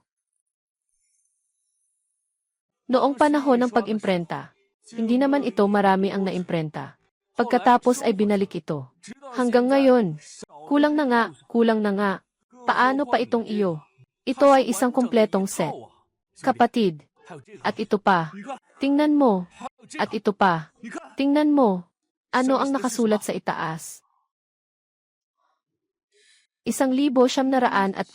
Noong panahon ng pag-imprenta, Hindi naman ito marami ang naimprenta. Pagkatapos ay binalik ito. Hanggang ngayon. Kulang na nga, kulang na nga. Paano pa itong iyo? Ito ay isang kumpletong set. Kapatid. At ito pa. Tingnan mo. At ito pa. Tingnan mo. Ano ang nakasulat sa itaas? 1,966.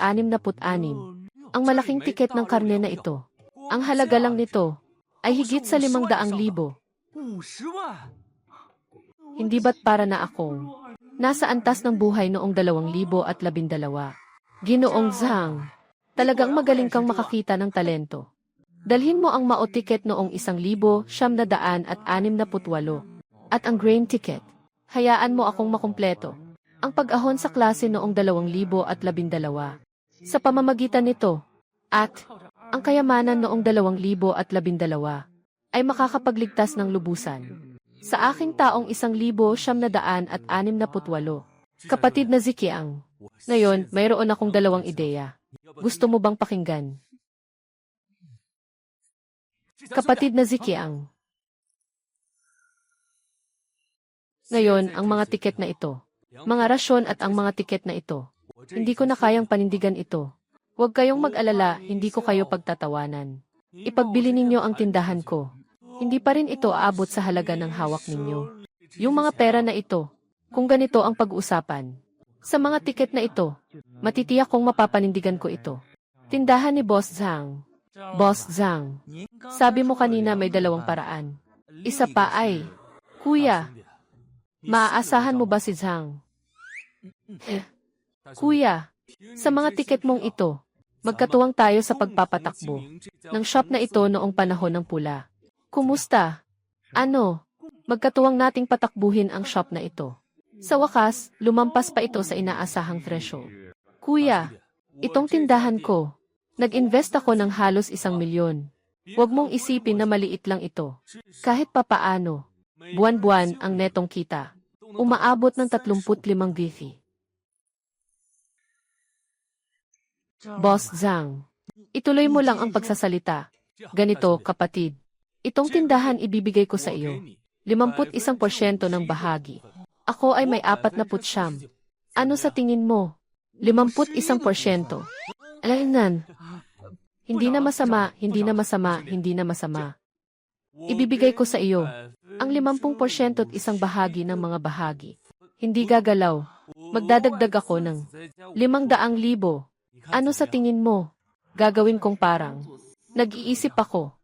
Ang malaking tiket ng karne na ito. Ang halaga lang nito ay higit sa 500,000. Hindi ba't para na akong nasa antas ng buhay noong 2012? Ginoong Zhang, talagang magaling kang makakita ng talento. Dalhin mo ang Mao ticket noong 1,968 at ang grain ticket. Hayaan mo akong makumpleto ang pag-ahon sa klase noong 2012. Sa pamamagitan nito, at ang kayamanan noong 2012 ay makakapagligtas ng lubusan. Sa aking taong 1,968. Kapatid na Zikiang. Ngayon, mayroon akong 2 ideya. Gusto mo bang pakinggan? Kapatid na Zikiang. Ngayon, ang mga tiket na ito, mga rasyon at ang mga tiket na ito, hindi ko na kayang panindigan ito. Huwag kayong mag-alala, hindi ko kayo pagtatawanan. Ipagbili ninyo ang tindahan ko. Hindi pa rin ito aabot sa halaga ng hawak ninyo. Yung mga pera na ito, kung ganito ang pag-uusapan. Sa mga tiket na ito, matitiyak kong mapapanindigan ko ito. Tindahan ni Boss Zhang. Boss Zhang, sabi mo kanina may 2 paraan. Isa pa ay, Kuya, maaasahan mo ba si Zhang? Kuya, sa mga tiket mong ito, magkatuwang tayo sa pagpapatakbo ng shop na ito noong panahon ng pula. Kumusta? Ano? Magkatuwang nating patakbuhin ang shop na ito. Sa wakas, lumampas pa ito sa inaasahang threshold. Kuya, itong tindahan ko, nag-invest ako ng halos 1,000,000. Huwag mong isipin na maliit lang ito. Kahit papaano, buwan-buwan ang netong kita. Umaabot ng 35 bifi. Boss Zhang, ituloy mo lang ang pagsasalita. Ganito, kapatid. Itong tindahan ibibigay ko sa iyo. 51% ng bahagi. Ako ay may 49. Ano sa tingin mo? 51%. Alaynan. Hindi na masama, hindi na masama, hindi na masama. Ibibigay ko sa iyo ang 50% at isang bahagi ng mga bahagi. Hindi gagalaw. Magdadagdag ako ng 500,000. Ano sa tingin mo? Gagawin kong parang nag-iisip ako.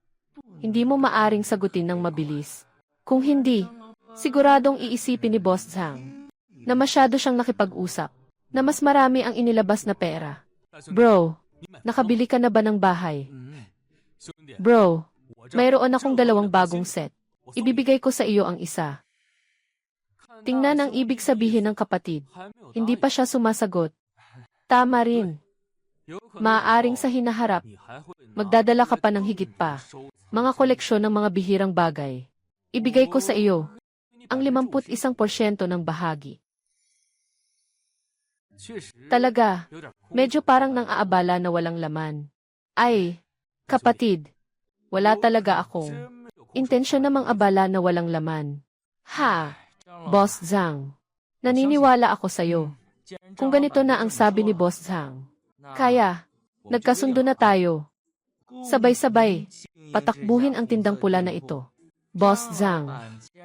Hindi mo maaring sagutin ng mabilis. Kung hindi, siguradong iisipin ni Boss Zhang na masyado siyang nakipag-usap, na mas marami ang inilabas na pera. Bro, nakabili ka na ba ng bahay? Bro, mayroon akong 2 bagong set. Ibibigay ko sa iyo ang isa. Tingnan ang ibig sabihin ng kapatid. Hindi pa siya sumasagot. Tama rin. Maaaring sa hinaharap, magdadala ka pa ng higit pa. Mga koleksyon ng mga bihirang bagay. Ibigay ko sa iyo ang 51% ng bahagi. Talaga, medyo parang nang aabala na walang laman. Ay, kapatid, wala talaga akong intensyon na mang-abala na walang laman. Ha, Boss Zhang, naniniwala ako sa iyo. Kung ganito na ang sabi ni Boss Zhang, kaya, nagkasundo na tayo. Sabay-sabay, patakbuhin ang tindang pula na ito. Boss Zhang,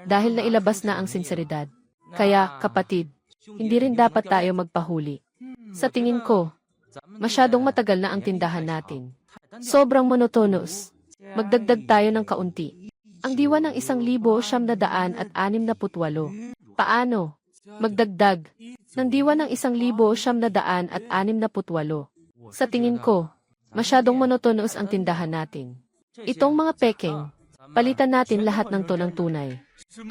dahil nailabas na ang sinseridad. Kaya, kapatid, hindi rin dapat tayo magpahuli. Sa tingin ko, masyadong matagal na ang tindahan natin. Sobrang monotonous. Magdagdag tayo ng kaunti. Ang diwa ng 1,968. Paano? Magdagdag ng diwa ng 1,968. Sa tingin ko, masyadong monotonous ang tindahan natin. Itong mga peking, palitan natin lahat ng to ng tunay.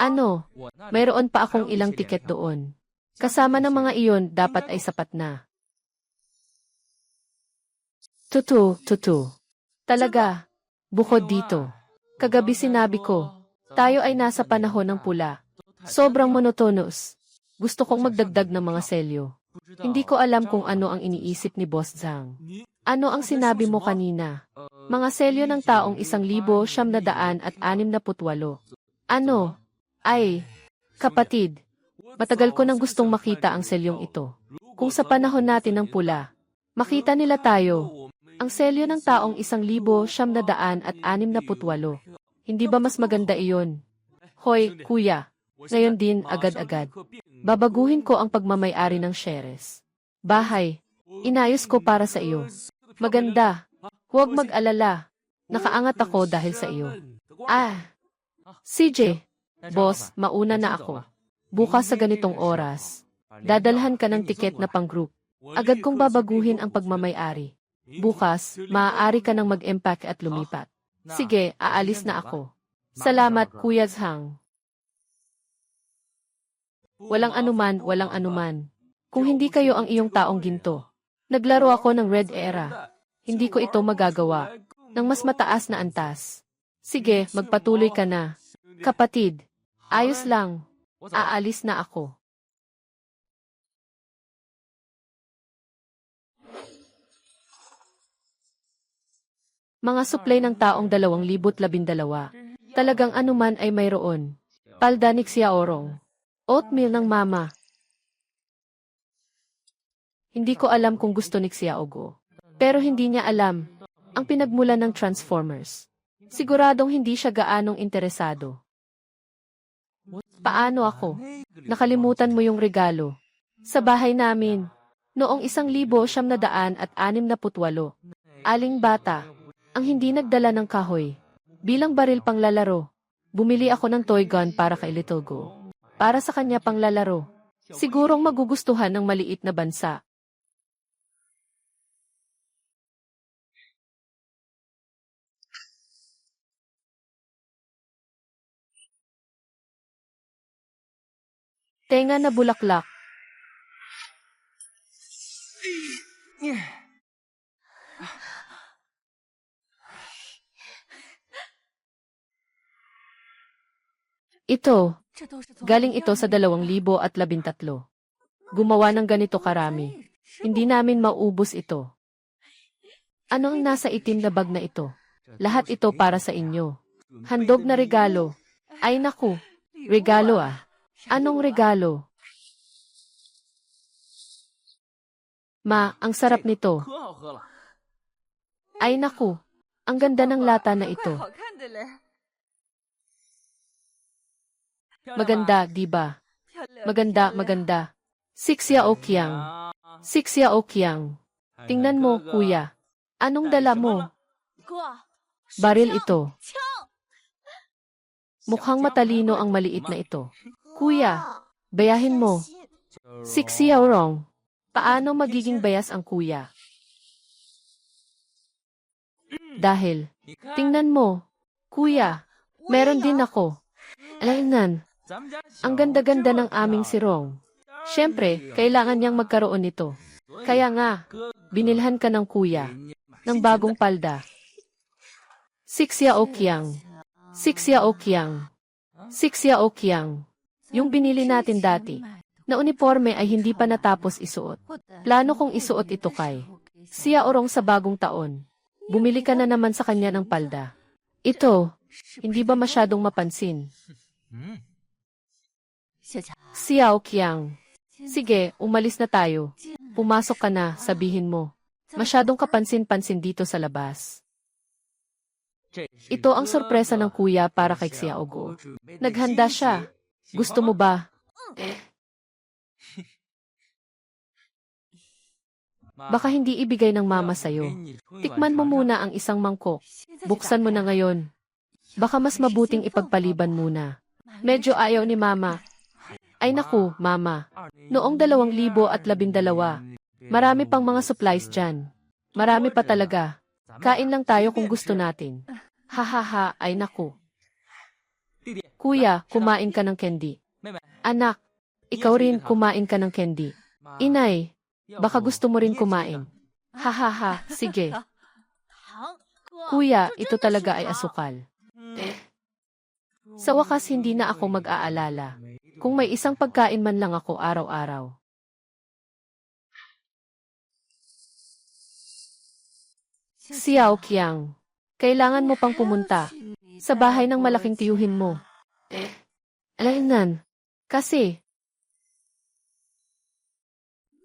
Ano? Mayroon pa akong ilang tiket doon. Kasama ng mga iyon, dapat ay sapat na. Tutu. Talaga, bukod dito. Kagabi sinabi ko, tayo ay nasa panahon ng pula. Sobrang monotonous. Gusto kong magdagdag ng mga selyo. Hindi ko alam kung ano ang iniisip ni Boss Zhang. Ano ang sinabi mo kanina? Mga selyo ng taong 1,968. Ano? Ay, kapatid, matagal ko nang gustong makita ang selyong ito. Kung sa panahon natin ng pula, makita nila tayo. Ang selyo ng taong 1,968. Hindi ba mas maganda iyon? Hoy, kuya. Ngayon din, agad-agad. Babaguhin ko ang pagmamay-ari ng shares. Bahay. Inayos ko para sa iyo. Maganda. Huwag mag-alala. Nakaangat ako dahil sa iyo. CJ. Boss, mauna na ako. Bukas sa ganitong oras, dadalhan ka ng tiket na pang-group. Agad kong babaguhin ang pagmamay-ari. Bukas, maaari ka nang mag-impact at lumipat. Sige, aalis na ako. Salamat, Kuya Zhang. Walang anuman, walang anuman. Kung hindi kayo ang iyong taong ginto. Naglaro ako ng Red Era. Hindi ko ito magagawa. Ng mas mataas na antas. Sige, magpatuloy ka na. Kapatid, ayos lang. Aalis na ako. Mga supply ng taong 2012. Talagang anuman ay mayroon. Palda ni Xiaorong. Oatmeal ng mama. Hindi ko alam kung gusto ni Xiaogo. Pero hindi niya alam ang pinagmulan ng Transformers. Siguradong hindi siya gaanong interesado. Paano ako? Nakalimutan mo yung regalo. Sa bahay namin, noong 1,968. Aling bata, ang hindi nagdala ng kahoy. Bilang baril pang lalaro, bumili ako ng toy gun para kay Little Go. Para sa kanya pang lalaro. Sigurong magugustuhan ng maliit na bansa. Tenga na bulaklak. Ito. Galing ito sa 2013. Gumawa ng ganito karami. Hindi namin maubos ito. Ano ang nasa itim na bag na ito? Lahat ito para sa inyo. Handog na regalo. Ay naku, regalo ah. Anong regalo? Ma, ang sarap nito. Ay naku, ang ganda ng lata na ito. Maganda, di ba? Maganda, maganda. Sixia Okyang. Sixia Okyang. Tingnan mo, kuya. Anong dala mo? Baril ito. Mukhang matalino ang maliit na ito. Kuya, bayahin mo. Sixia Orong. Paano magiging bayas ang kuya? Dahil, tingnan mo, kuya, meron din ako. Alaynan. Ang ganda-ganda ng aming sirong. Siyempre, kailangan niyang magkaroon nito. Kaya nga, binilhan ka ng kuya, ng bagong palda. Sixia Okyang. Sixia Okyang. Sixia Okyang. Yung binili natin dati, na uniforme ay hindi pa natapos isuot. Plano kong isuot ito kay Sia Orong sa bagong taon. Bumili ka na naman sa kanya ng palda. Ito, hindi ba masyadong mapansin? Xiao Qiang. Sige, umalis na tayo. Pumasok ka na, sabihin mo. Masyadong kapansin-pansin dito sa labas. Ito ang sorpresa ng kuya para kay Xiaogo. Naghanda siya. Gusto mo ba? Baka hindi ibigay ng mama sa'yo. Tikman mo muna ang isang mangkok. Buksan mo na ngayon. Baka mas mabuting ipagpaliban muna. Medyo ayaw ni mama. Ay naku, mama. Noong 2012, marami pang mga supplies dyan. Marami pa talaga. Kain lang tayo kung gusto natin. Hahaha, ay naku. Kuya, kumain ka ng candy. Anak, ikaw rin kumain ka ng candy. Inay, baka gusto mo rin kumain. Hahaha, sige. Kuya, ito talaga ay asukal. Sa wakas hindi na ako mag-aalala. Kung may isang pagkain man lang ako araw-araw. Xiao Qiang, kailangan mo pang pumunta sa bahay ng malaking tiyuhin mo. Alainan, kasi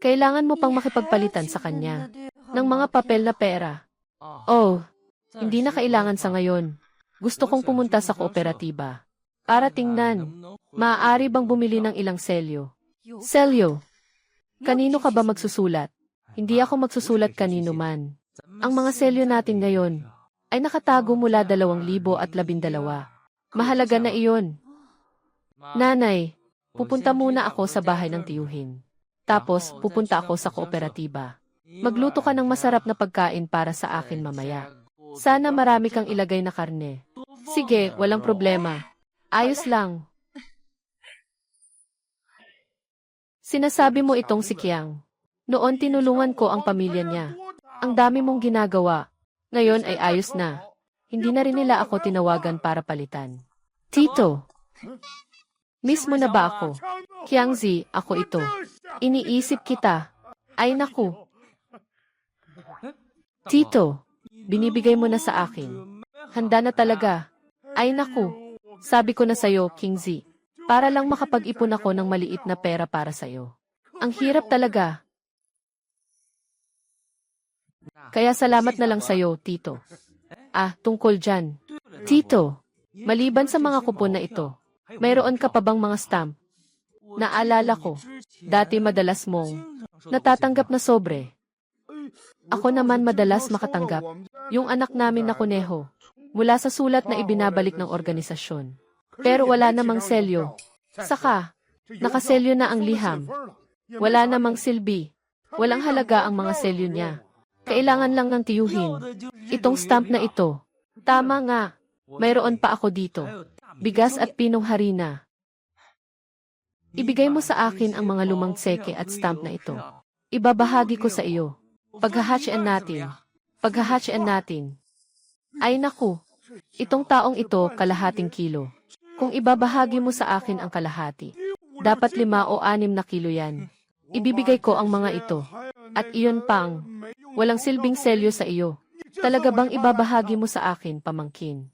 kailangan mo pang makipagpalitan sa kanya ng mga papel na pera. Oh, hindi na kailangan sa ngayon. Gusto kong pumunta sa kooperatiba para tingnan. Maaari bang bumili ng ilang selyo? Selyo? Kanino ka ba magsusulat? Hindi ako magsusulat kanino man. Ang mga selyo natin ngayon ay nakatago mula 2012. Mahalaga na iyon. Nanay, pupunta muna ako sa bahay ng tiyuhin. Tapos, pupunta ako sa kooperatiba. Magluto ka ng masarap na pagkain para sa akin mamaya. Sana marami kang ilagay na karne. Sige, walang problema. Ayos lang. Sinasabi mo itong si Qiang. Noon tinulungan ko ang pamilya niya. Ang dami mong ginagawa. Ngayon ay ayos na. Hindi na rin nila ako tinawagan para palitan. Tito, miss mo na ba ako? Qiangzi, ako ito. Iniisip kita. Ay naku. Tito, binibigay mo na sa akin. Handa na talaga. Ay naku. Sabi ko na sa'yo, Qingzi. Para lang makapag-ipon ako ng maliit na pera para sa'yo. Ang hirap talaga. Kaya salamat na lang sa'yo, Tito. Tungkol dyan. Tito, maliban sa mga kupon na ito, mayroon ka pa bang mga stamp? Naalala ko, dati madalas mong natatanggap na sobre. Ako naman madalas makatanggap. Yung anak namin na kuneho, mula sa sulat na ibinabalik ng organisasyon. Pero wala namang selyo. Saka, nakaselyo na ang liham. Wala namang silbi. Walang halaga ang mga selyo niya. Kailangan lang ng tiyuhin. Itong stamp na ito. Tama nga. Mayroon pa ako dito. Bigas at pinong harina. Ibigay mo sa akin ang mga lumang tseke at stamp na ito. Ibabahagi ko sa iyo. Paghahatsyan natin. Paghahatsyan natin. Ay naku. Itong taong ito kalahating kilo. Kung ibabahagi mo sa akin ang kalahati, dapat 5 o 6 na kilo yan. Ibibigay ko ang mga ito. At iyon pang, walang silbing selyo sa iyo. Talaga bang ibabahagi mo sa akin, pamangkin?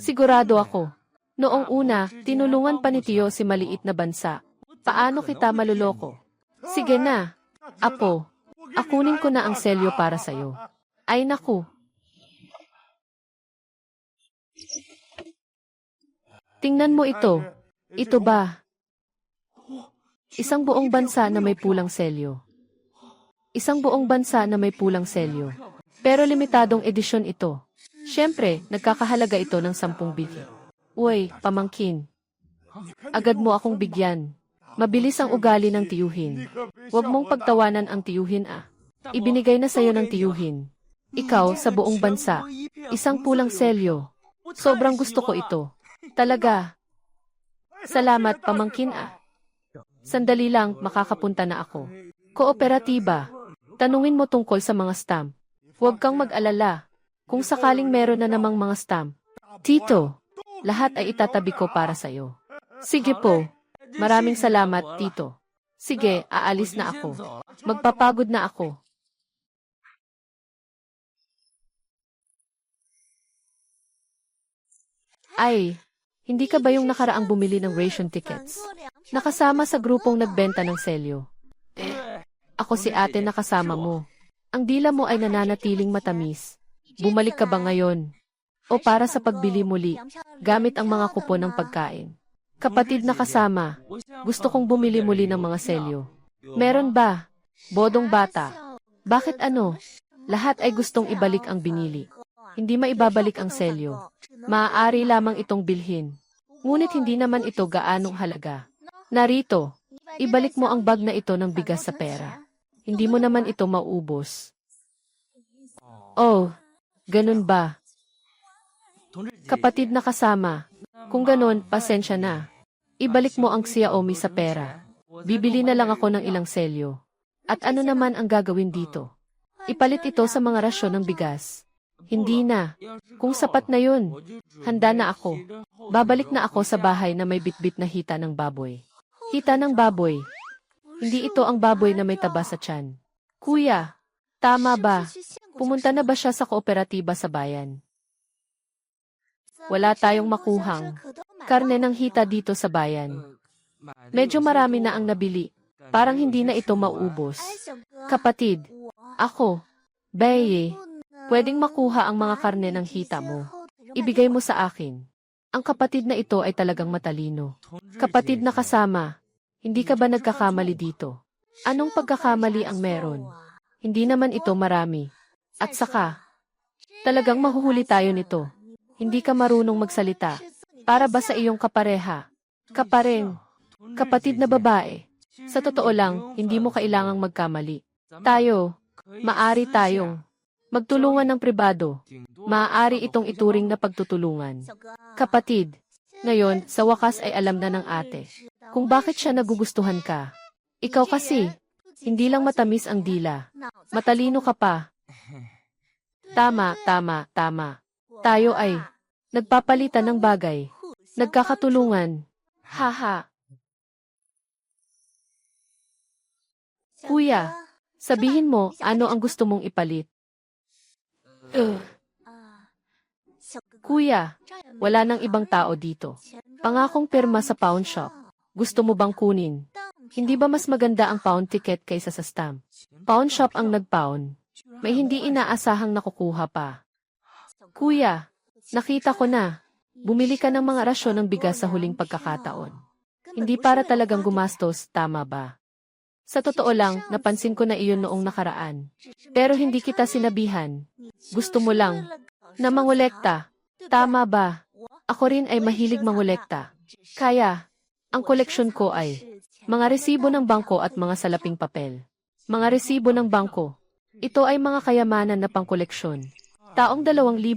Sigurado ako. Noong una, tinulungan pa ni Tiyo si maliit na bansa. Paano kita maluloko? Sige na. Apo, akunin ko na ang selyo para sa'yo. Ay naku. Tingnan mo ito. Ito ba? Isang buong bansa na may pulang selyo. Isang buong bansa na may pulang selyo. Pero limitadong edisyon ito. Siyempre, nagkakahalaga ito ng 10 bilhin. Uy, pamangkin. Agad mo akong bigyan. Mabilis ang ugali ng tiyuhin. Huwag mong pagtawanan ang tiyuhin Ibinigay na sa'yo ng tiyuhin. Ikaw, sa buong bansa. Isang pulang selyo. Sobrang gusto ko ito. Talaga. Salamat, pamangkin Sandali lang, makakapunta na ako. Kooperatiba. Tanungin mo tungkol sa mga stamp. Huwag kang mag-alala. Kung sakaling meron na namang mga stamp. Tito, lahat ay itatabi ko para sa'yo. Sige po. Maraming salamat, Tito. Sige, aalis na ako. Magpapagod na ako. Ay, hindi ka ba yung nakaraang bumili ng ration tickets? Nakasama sa grupong nagbenta ng selyo. Ako si ate na kasama mo. Ang dila mo ay nananatiling matamis. Bumalik ka ba ngayon? O para sa pagbili muli, gamit ang mga kupon ng pagkain? Kapatid na kasama, gusto kong bumili muli ng mga selyo. Meron ba? Bodong bata. Bakit ano? Lahat ay gustong ibalik ang binili. Hindi maibabalik ang selyo. Maaari lamang itong bilhin. Ngunit hindi naman ito gaanong halaga. Narito, ibalik mo ang bag na ito ng bigas sa pera. Hindi mo naman ito mauubos. Oh, ganun ba? Kapatid na kasama, kung ganun, pasensya na. Ibalik mo ang Xiaomi sa pera. Bibili na lang ako ng ilang selyo. At ano naman ang gagawin dito? Ipalit ito sa mga rasyon ng bigas. Hindi na. Kung sapat na yun, handa na ako. Babalik na ako sa bahay na may bitbit na hita ng baboy. Hita ng baboy. Hindi ito ang baboy na may taba sa tiyan. Kuya, Tama ba? Pumunta na ba siya sa kooperatiba sa bayan? Wala tayong makuhang karne ng hita dito sa bayan. Medyo marami na ang nabili. Parang hindi na ito mauubos. Kapatid, ako, Beye, pwedeng makuha ang mga karne ng hita mo. Ibigay mo sa akin. Ang kapatid na ito ay talagang matalino. Kapatid na kasama, hindi ka ba nagkakamali dito? Anong pagkakamali ang meron? Hindi naman ito marami. At saka, talagang mahuhuli tayo nito. Hindi ka marunong magsalita. Para ba sa iyong kapareha? Kapareng, kapatid na babae. Sa totoo lang, hindi mo kailangang magkamali. Maari tayong magtulungan ng pribado. Maaari itong ituring na pagtutulungan. Kapatid, ngayon, sa wakas ay alam na ng ate kung bakit siya nagugustuhan ka. Ikaw kasi, hindi lang matamis ang dila. Matalino ka pa. Tama. Tayo ay nagpapalitan ng bagay. Nagkakatulungan. Haha. Kuya, sabihin mo ano ang gusto mong ipalit. Kuya, wala nang ibang tao dito. Pangakong pirma sa pawn shop. Gusto mo bang kunin? Hindi ba mas maganda ang pound ticket kaysa sa stamp? Pawn shop ang nag-pound. May hindi inaasahang nakukuha pa. Kuya, nakita ko na. Bumili ka ng mga rasyon ng bigas sa huling pagkakataon. Hindi para talagang gumastos, tama ba? Sa totoo lang, napansin ko na iyon noong nakaraan. Pero hindi kita sinabihan. Gusto mo lang na mangolekta. Tama ba? Ako rin ay mahilig mangolekta. Kaya, ang koleksyon ko ay mga resibo ng bangko at mga salaping papel. Mga resibo ng bangko. Ito ay mga kayamanan na pangkoleksyon. Taong 2012,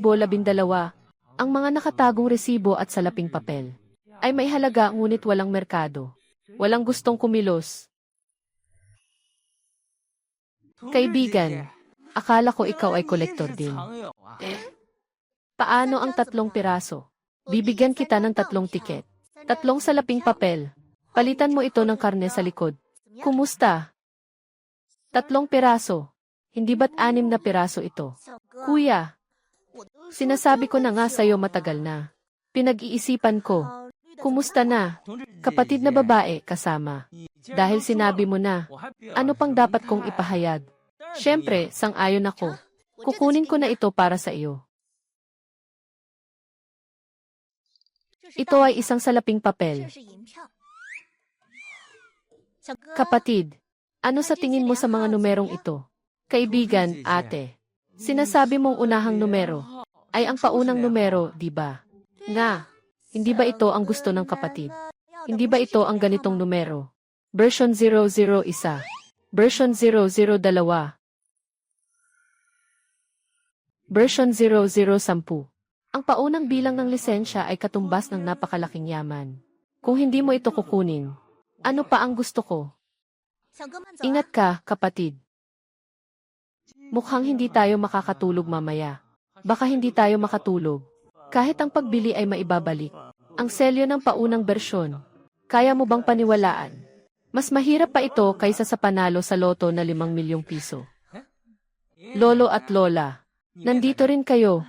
ang mga nakatagong resibo at salaping papel ay may halaga ngunit walang merkado. Walang gustong kumilos. Kaibigan, akala ko ikaw ay kolektor din. Paano ang 3 piraso? Bibigyan kita ng 3 tiket. 3 salaping papel. Palitan mo ito ng karne sa likod. Kumusta? 3 piraso. Hindi ba't 6 na piraso ito? Kuya, sinasabi ko na nga sa'yo matagal na. Pinag-iisipan ko. Kumusta na? Kapatid na babae kasama. Dahil sinabi mo na, ano pang dapat kong ipahayag? Siyempre, sang-ayon ako. Kukunin ko na ito para sa iyo. Ito ay isang salaping papel. Kapatid, ano sa tingin mo sa mga numerong ito? Kaibigan, ate. Sinasabi mong unahang numero ay ang paunang numero, di ba? Nga, hindi ba ito ang gusto ng kapatid? Hindi ba ito ang ganitong numero? Version 001. Version 002. Version 0010. Ang paunang bilang ng lisensya ay katumbas ng napakalaking yaman. Kung hindi mo ito kukunin, ano pa ang gusto ko? Ingat ka, kapatid. Mukhang hindi tayo makakatulog mamaya. Baka hindi tayo makatulog. Kahit ang pagbili ay maibabalik. Ang selyo ng paunang bersyon. Kaya mo bang paniwalaan? Mas mahirap pa ito kaysa sa panalo sa loto na 5 milyong piso. Lolo at Lola, nandito rin kayo.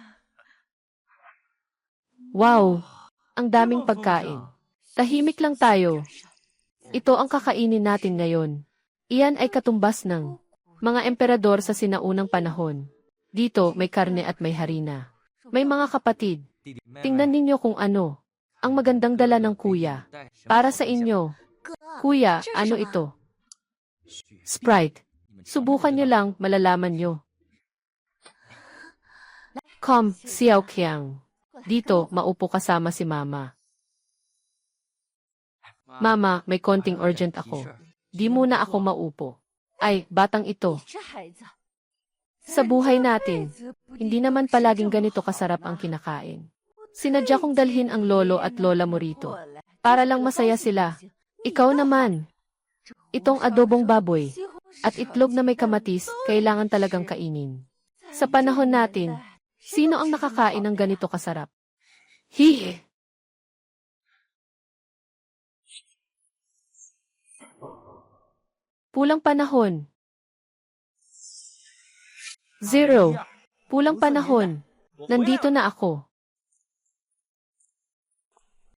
Wow, ang daming pagkain. Tahimik lang tayo. Ito ang kakainin natin ngayon. Iyan ay katumbas ng mga emperador sa sinaunang panahon. Dito may karne at may harina. May mga kapatid. Tingnan ninyo kung ano ang magandang dala ng kuya. Para sa inyo. Kuya, ano ito? Sprite. Subukan nyo lang, malalaman nyo. Come, Xiao Qiang. Dito, maupo kasama si Mama. Mama, may konting urgent ako. Di muna ako maupo. Ay, batang ito. Sa buhay natin, hindi naman palaging ganito kasarap ang kinakain. Sinadya kong dalhin ang lolo at lola mo rito. Para lang masaya sila. Ikaw naman. Itong adobong baboy at itlog na may kamatis, kailangan talagang kainin. Sa panahon natin, sino ang nakakain ng ganito kasarap? Hihi! Pulang panahon. 0. Pulang panahon. Nandito na ako.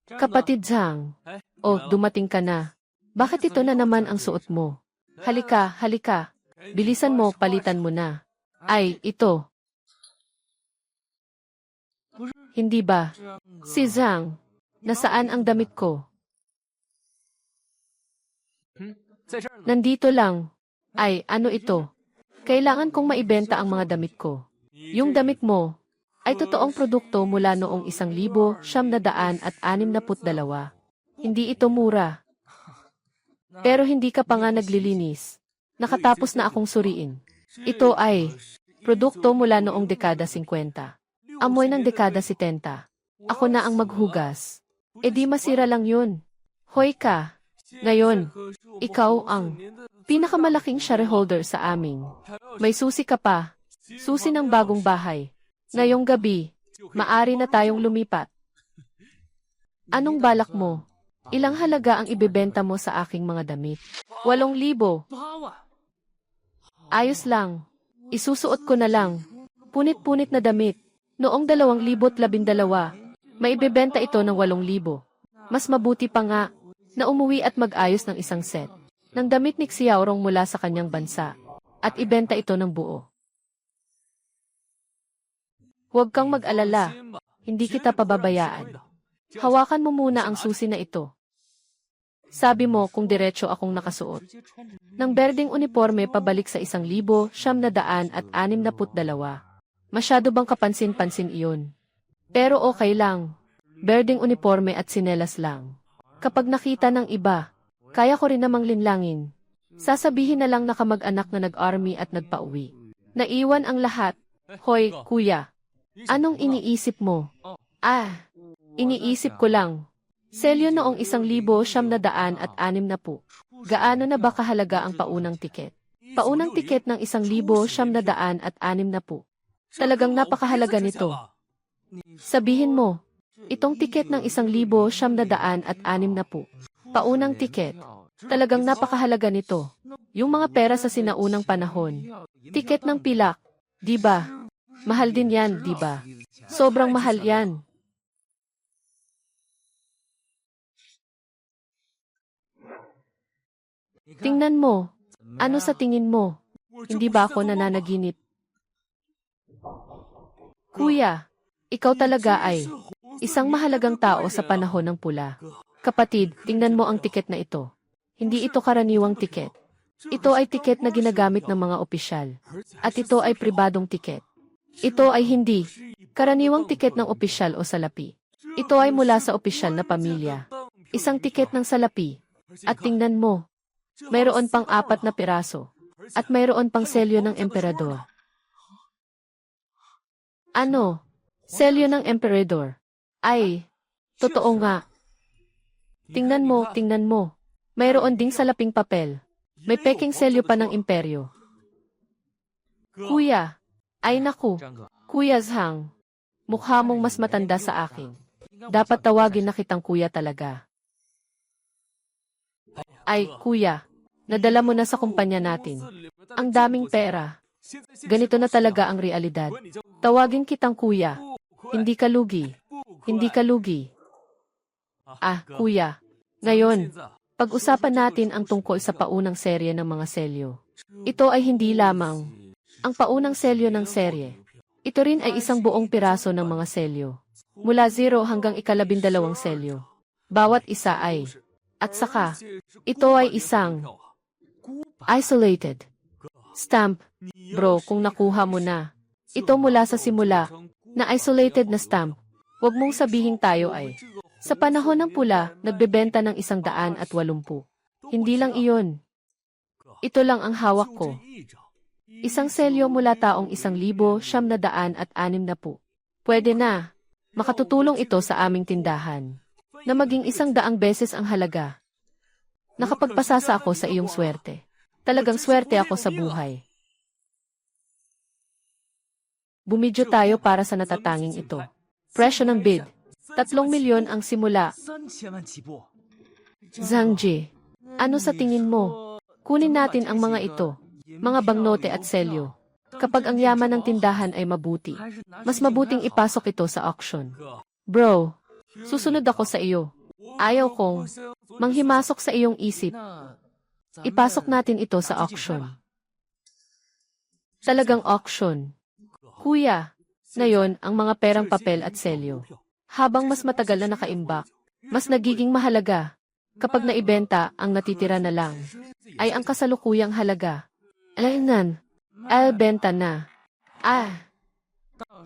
Kapatid Zhang. Oh, dumating ka na. Bakit ito na naman ang suot mo? Halika, halika. Bilisan mo, palitan mo na. Ay, ito. Hindi ba? Si Zhang. Nasaan ang damit ko? Nandito lang. Ay, ano ito? Kailangan kong maibenta ang mga damit ko. Yung damit mo ay totoong produkto mula noong 1962. Hindi ito mura. Pero hindi ka pa nga naglilinis. Nakatapos na akong suriin. Ito ay produkto mula noong dekada 50. Amoy ng dekada 70. Ako na ang maghugas. E di masira lang yun. Hoy ka. Ngayon, ikaw ang pinakamalaking shareholder sa amin. May susi ka pa. Susi ng bagong bahay. Ngayong gabi, maari na tayong lumipat. Anong balak mo? Ilang halaga ang ibebenta mo sa aking mga damit? 8,000. Ayos lang. Isusuot ko na lang. Punit-punit na damit. Noong 2012, maibebenta ito ng 8,000. Mas mabuti pa nga na umuwi at mag-ayos ng isang set ng damit ni Xiaorong mula sa kanyang bansa at ibenta ito ng buo. Huwag kang mag-alala. Hindi kita pababayaan. Hawakan mo muna ang susi na ito. Sabi mo kung diretso akong nakasuot ng berdeng uniforme pabalik sa 1962. Masyado bang kapansin-pansin iyon? Pero okay lang. Berdeng uniforme at sinelas lang. Kapag nakita ng iba, kaya ko rin namang linlangin. Sasabihin na lang na kamag-anak na nag-army at nagpauwi. Naiwan ang lahat. Hoy, kuya. Anong iniisip mo? Iniisip ko lang. Selyo noong 1960. Gaano na ba kahalaga ang paunang tiket? Paunang tiket ng 1960. Talagang napakahalaga nito. Sabihin mo, itong tiket ng 1960. Paunang tiket. Talagang napakahalaga nito. Yung mga pera sa sinaunang panahon. Tiket ng pilak. Diba? Mahal din yan, diba? Sobrang mahal yan. Tingnan mo. Ano sa tingin mo? Hindi ba ako nananaginip? Kuya, ikaw talaga ay isang mahalagang tao sa panahon ng pula. Kapatid, tingnan mo ang tiket na ito. Hindi ito karaniwang tiket. Ito ay tiket na ginagamit ng mga opisyal. At ito ay pribadong tiket. Ito ay hindi karaniwang tiket ng opisyal o salapi. Ito ay mula sa opisyal na pamilya. Isang tiket ng salapi. At tingnan mo, mayroon pang 4 na piraso. At mayroon pang selyo ng emperador. Ano? Selyo ng emperador. Ay, totoo nga. Tingnan mo. Mayroon ding salaping papel. May peking selyo pa ng imperyo. Kuya, ay naku. Kuya Zhang, mukha mong mas matanda sa akin. Dapat tawagin na kitang kuya talaga. Ay, kuya, nadala mo na sa kumpanya natin. Ang daming pera. Ganito na talaga ang realidad. Tawagin kitang kuya. Hindi ka lugi. Hindi ka lugi. Kuya. Ngayon, pag-usapan natin ang tungkol sa paunang serye ng mga selyo. Ito ay hindi lamang ang paunang selyo ng serye. Ito rin ay isang buong piraso ng mga selyo. Mula 0 hanggang 12 selyo. Bawat isa ay. At saka, ito ay isang isolated stamp. Bro, kung nakuha mo na ito mula sa simula na isolated na stamp, huwag mong sabihin tayo ay sa panahon ng pula, nagbebenta ng 180. Hindi lang iyon. Ito lang ang hawak ko. Isang selyo mula taong 1960. Pwede na. Makatutulong ito sa aming tindahan. Na maging 100 beses ang halaga. Nakapagpasasa ako sa iyong swerte. Talagang swerte ako sa buhay. Bumidyo tayo para sa natatanging ito. Presyo ng bid. 3 milyon ang simula. Zhang Ji, ano sa tingin mo? Kunin natin ang mga ito, mga bangnote at selyo. Kapag ang yaman ng tindahan ay mabuti, mas mabuting ipasok ito sa auction. Bro, susunod ako sa iyo. Ayaw kong manghimasok sa iyong isip. Ipasok natin ito sa auction. Talagang auction. Kuya, ngayon ang mga perang papel at selyo. Habang mas matagal na nakaimbak, mas nagiging mahalaga. Kapag naibenta, ang natitira na lang ay ang kasalukuyang halaga. Alainan, benta na.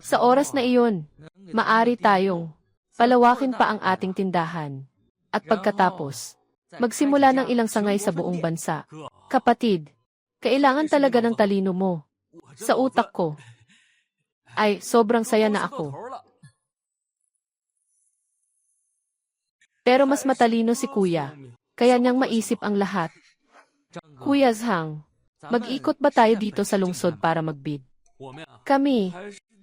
Sa oras na iyon, maari tayong palawakin pa ang ating tindahan. At pagkatapos, magsimula ng ilang sangay sa buong bansa. Kapatid, kailangan talaga ng talino mo. Sa utak ko, sobrang saya na ako. Pero mas matalino si Kuya, kaya niyang maisip ang lahat. Kuya Zhang, mag-ikot ba tayo dito sa lungsod para magbid? Kami,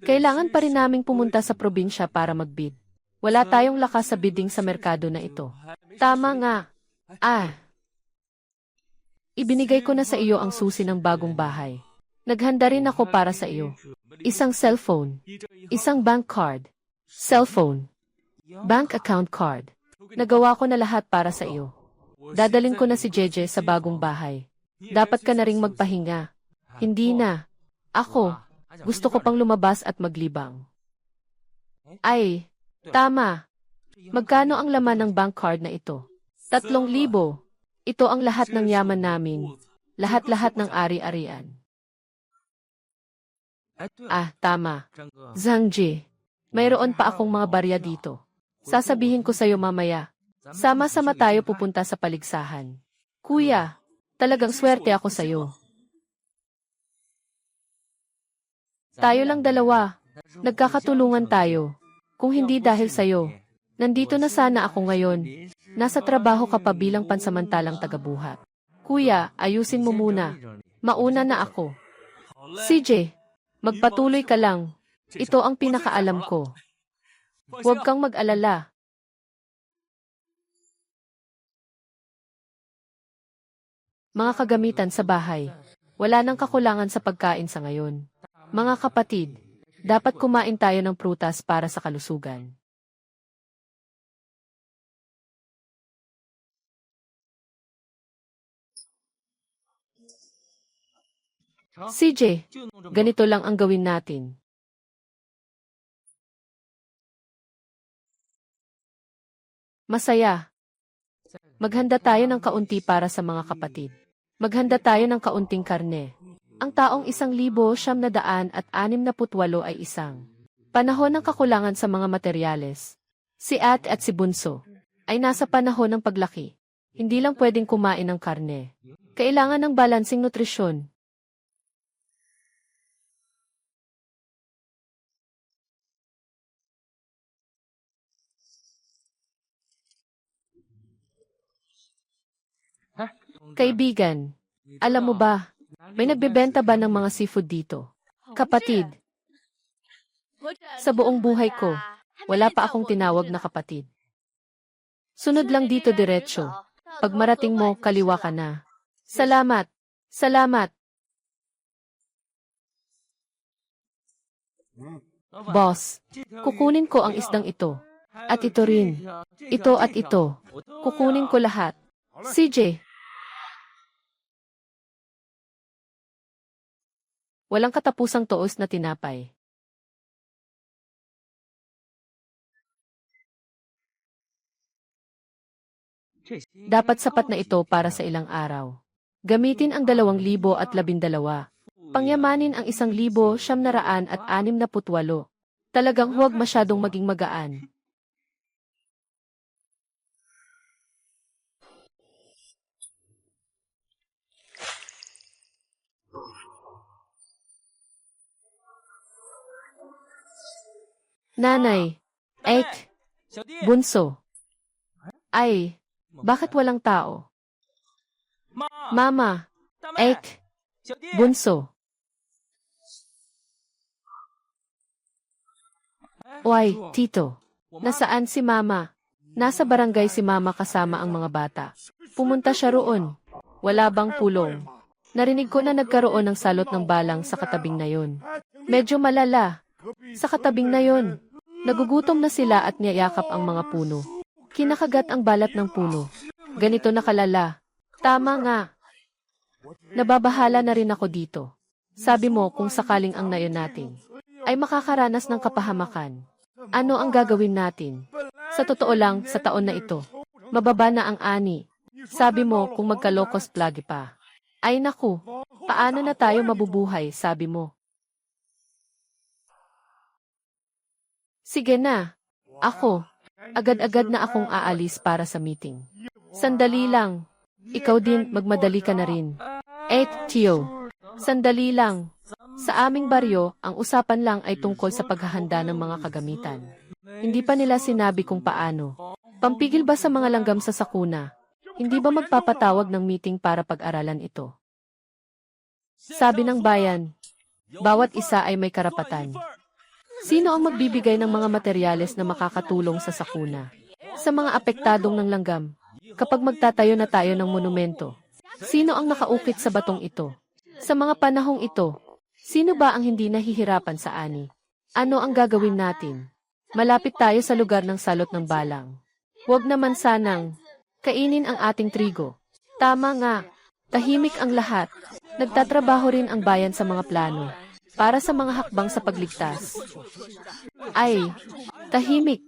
kailangan pa rin naming pumunta sa probinsya para magbid. Wala tayong lakas sa bidding sa merkado na ito. Tama nga. Ibinigay ko na sa iyo ang susi ng bagong bahay. Naghanda rin ako para sa iyo. Isang cellphone, isang bank card, cellphone, bank account card. Nagawa ko na lahat para sa iyo. Dadalhin ko na si Jeje sa bagong bahay. Dapat ka na ring magpahinga. Hindi na. Ako, gusto ko pang lumabas at maglibang. Tama. Magkano ang laman ng bank card na ito? 3,000. Ito ang lahat ng yaman namin. Lahat-lahat ng ari-arian. Tama. Zhangji, mayroon pa akong mga barya dito. Sasabihin ko sa'yo mamaya. Sama-sama tayo pupunta sa paligsahan. Kuya, talagang swerte ako sa'yo. Tayo lang dalawa. Nagkakatulungan tayo. Kung hindi dahil sa'yo, nandito na sana ako ngayon. Nasa trabaho ka pa bilang pansamantalang tagabuhat. Kuya, ayusin mo muna. Mauna na ako. CJ, magpatuloy ka lang. Ito ang pinakaalam ko. Huwag kang mag-alala. Mga kagamitan sa bahay. Wala nang kakulangan sa pagkain sa ngayon. Mga kapatid, dapat kumain tayo ng prutas para sa kalusugan. CJ, ganito lang ang gawin natin. Masaya. Maghanda tayo ng kaunti para sa mga kapatid. Maghanda tayo ng kaunting karne. Ang taong 1,968 ay isang panahon ng kakulangan sa mga materyales. Si Ate at si Bunso ay nasa panahon ng paglaki. Hindi lang pwedeng kumain ng karne. Kailangan ng balansing nutrisyon. Kaibigan, alam mo ba, may nagbebenta ba ng mga seafood dito? Kapatid, sa buong buhay ko, wala pa akong tinawag na kapatid. Sunod lang dito diretso. Pag marating mo, kaliwa ka na. Salamat. Salamat. Boss, kukunin ko ang isdang ito. At ito rin. Ito at ito. Kukunin ko lahat. CJ. Walang katapusang toos na tinapay. Dapat sapat na ito para sa ilang araw. Gamitin ang 2,012. Pangyamanin ang 1,968. Talagang huwag masyadong maging magaan. Nanay, Bunso. Bakit walang tao? Mama, Bunso. Tito. Nasaan si Mama? Nasa barangay si Mama kasama ang mga bata. Pumunta siya roon. Wala bang pulong? Narinig ko na nagkaroon ng salot ng balang sa katabing na yon. Medyo malala. Sa katabing na yon, nagugutom na sila at niyayakap ang mga puno. Kinakagat ang balat ng puno. Ganito na kalala. Tama nga. Nababahala na rin ako dito. Sabi mo kung sakaling ang nayon natin ay makakaranas ng kapahamakan. Ano ang gagawin natin? Sa totoo lang, sa taon na ito, mababa na ang ani. Sabi mo kung magkalokos plagi pa. Ay naku, paano na tayo mabubuhay, sabi mo? Sige na. Ako, agad-agad na akong aalis para sa meeting. Sandali lang. Ikaw din, magmadali ka na rin. Tio. Sandali lang. Sa aming baryo, ang usapan lang ay tungkol sa paghahanda ng mga kagamitan. Hindi pa nila sinabi kung paano. Pampigil ba sa mga langgam sa sakuna? Hindi ba magpapatawag ng meeting para pag-aralan ito? Sabi ng bayan, bawat isa ay may karapatan. Sino ang magbibigay ng mga materyales na makakatulong sa sakuna? Sa mga apektadong ng langgam, kapag magtatayo na tayo ng monumento, sino ang nakaukit sa batong ito? Sa mga panahong ito, sino ba ang hindi nahihirapan sa ani? Ano ang gagawin natin? Malapit tayo sa lugar ng salot ng balang. Huwag naman sanang kainin ang ating trigo. Tama nga, tahimik ang lahat. Nagtatrabaho rin ang bayan sa mga plano para sa mga hakbang sa pagligtas. Ay, tahimik.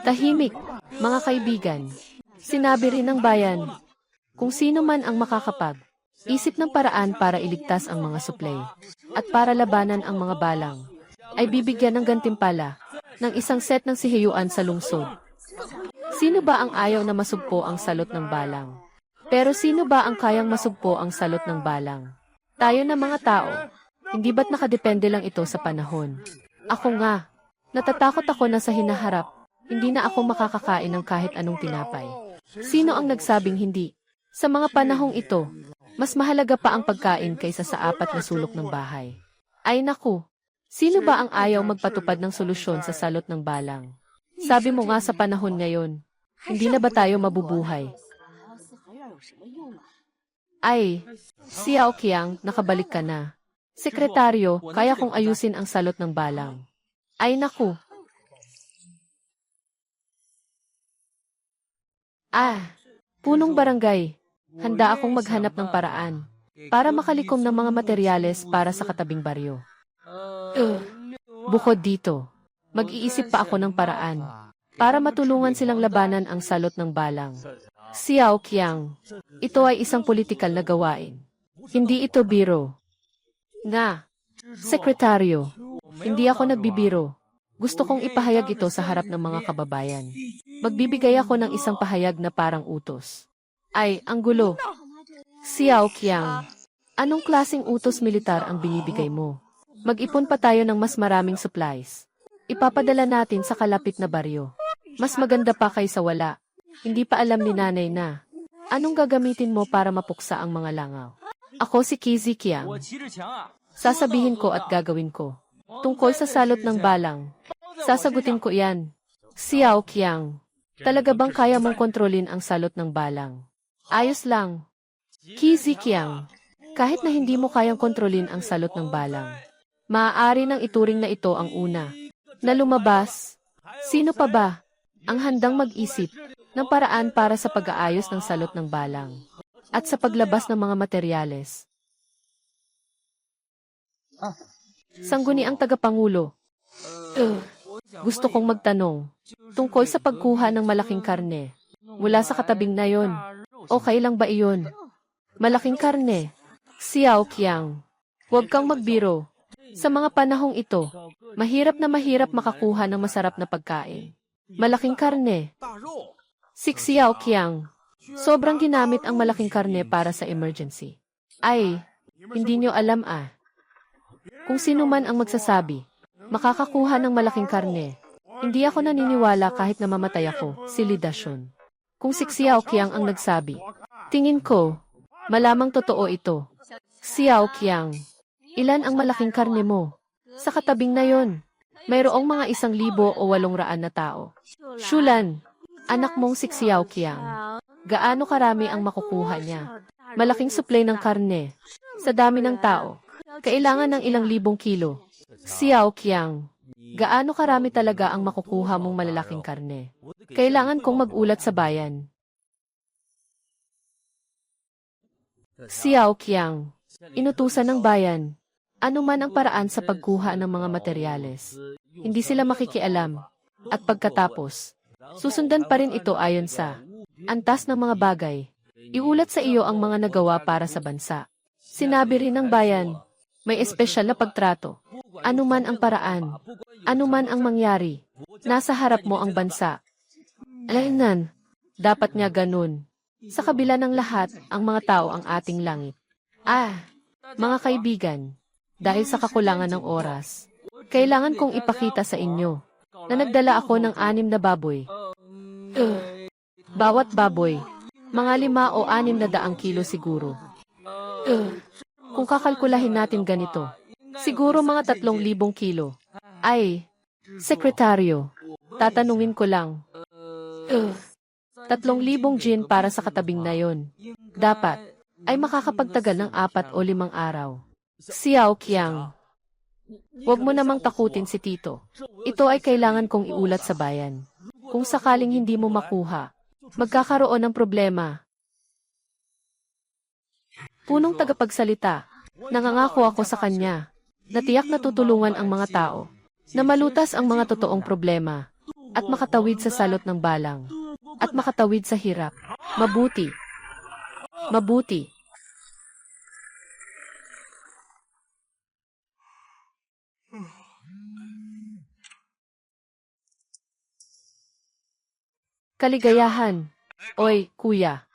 Tahimik, mga kaibigan. Sinabi rin ng bayan, kung sino man ang isip ng paraan para iligtas ang mga suplay at para labanan ang mga balang, ay bibigyan ng gantimpala ng isang set ng sihiyuan sa lungsod. Sino ba ang ayaw na masugpo ang salot ng balang? Pero sino ba ang kayang masugpo ang salot ng balang? Tayo na mga tao. Hindi ba't nakadepende lang ito sa panahon? Ako nga. Natatakot ako na sa hinaharap, hindi na ako makakakain ng kahit anong tinapay. Sino ang nagsabing hindi? Sa mga panahong ito, mas mahalaga pa ang pagkain kaysa sa 4 na sulok ng bahay. Ay naku, sino ba ang ayaw magpatupad ng solusyon sa salot ng balang? Sabi mo nga sa panahon ngayon, hindi na ba tayo mabubuhay? Ay, Xiao Qiang, nakabalik ka na. Sekretaryo, kaya kong ayusin ang salot ng balang. Ay naku. Punong barangay. Handa akong maghanap ng paraan para makalikom ng mga materyales para sa katabing baryo. Bukod dito, mag-iisip pa ako ng paraan para matulungan silang labanan ang salot ng balang. Xiao Qiang, ito ay isang politikal na gawain. Hindi ito biro. Sekretaryo, hindi ako nagbibiro. Gusto kong ipahayag ito sa harap ng mga kababayan. Magbibigay ako ng isang pahayag na parang utos. Ay, ang gulo. Xiao Qiang, anong klaseng utos militar ang binibigay mo? Mag-ipon pa tayo ng mas maraming supplies. Ipapadala natin sa kalapit na baryo. Mas maganda pa kaysa wala. Hindi pa alam ni nanay na. Anong gagamitin mo para mapuksa ang mga langaw? Ako si Qizi Qiang. Sasabihin ko at gagawin ko. Tungkol sa salot ng balang. Sasagutin ko yan. Xiao Qiang, talaga bang kaya mong kontrolin ang salot ng balang? Ayos lang. Qizi Qiang, kahit na hindi mo kayang kontrolin ang salot ng balang, maaari nang ituring na ito ang una na lumabas. Sino pa ba ang handang mag-isip ng paraan para sa pag-aayos ng salot ng balang at sa paglabas ng mga materyales? Sangguniang tagapangulo. Gusto kong magtanong tungkol sa pagkuha ng malaking karne mula sa katabing na yon. Okay lang ba iyon? Malaking karne. Xiao Qiang, huwag kang magbiro. Sa mga panahong ito, mahirap na mahirap makakuha ng masarap na pagkain. Malaking karne. Si Xiao Qiang, sobrang ginamit ang malaking karne para sa emergency. Ay, hindi nyo alam Kung sino man ang magsasabi, makakakuha ng malaking karne. Hindi ako naniniwala kahit na mamatay ako, si Li Dashun. Kung si Xiao Qiang ang nagsabi, tingin ko, malamang totoo ito. Xiao Qiang, ilan ang malaking karne mo? Sa katabing na yon, mayroong mga 1,000 o 800 na tao. Shulan, anak mong si Xiao Qiang. Gaano karami ang makukuha niya? Malaking supply ng karne. Sa dami ng tao, kailangan ng ilang libong kilo. Xiao Qiang, gaano karami talaga ang makukuha mong malalaking karne? Kailangan kong mag-ulat sa bayan. Xiao Qiang, inutusan ng bayan. Ano man ang paraan sa pagkuha ng mga materyales. Hindi sila makikialam. At pagkatapos, susundan pa rin ito ayon sa antas ng mga bagay. Iulat sa iyo ang mga nagawa para sa bansa. Sinabi rin ng bayan, may espesyal na pagtrato. Ano man ang paraan, ano man ang mangyari, nasa harap mo ang bansa. Alainan, dapat nga ganun. Sa kabila ng lahat, ang mga tao ang ating langit. Mga kaibigan, dahil sa kakulangan ng oras, kailangan kong ipakita sa inyo na nagdala ako ng 6 na baboy. Bawat baboy, mga 5 o 6 na daang kilo siguro. Kung kakalkulahin natin ganito, siguro mga 3,000 kilo. Sekretaryo, tatanungin ko lang. 3,000 gin para sa katabing na yon. Dapat, ay makakapagtagal ng 4 o 5 araw. Xiao Qiang, huwag mo namang takutin si Tito. Ito ay kailangan kong iulat sa bayan. Kung sakaling hindi mo makuha, magkakaroon ng problema. Punong tagapagsalita, nangangako ako sa kanya, na tiyak na tutulungan ang mga tao, na malutas ang mga totoong problema, at makatawid sa salot ng balang, at makatawid sa hirap. Mabuti. Mabuti. Kaligayahan. Oy, kuya.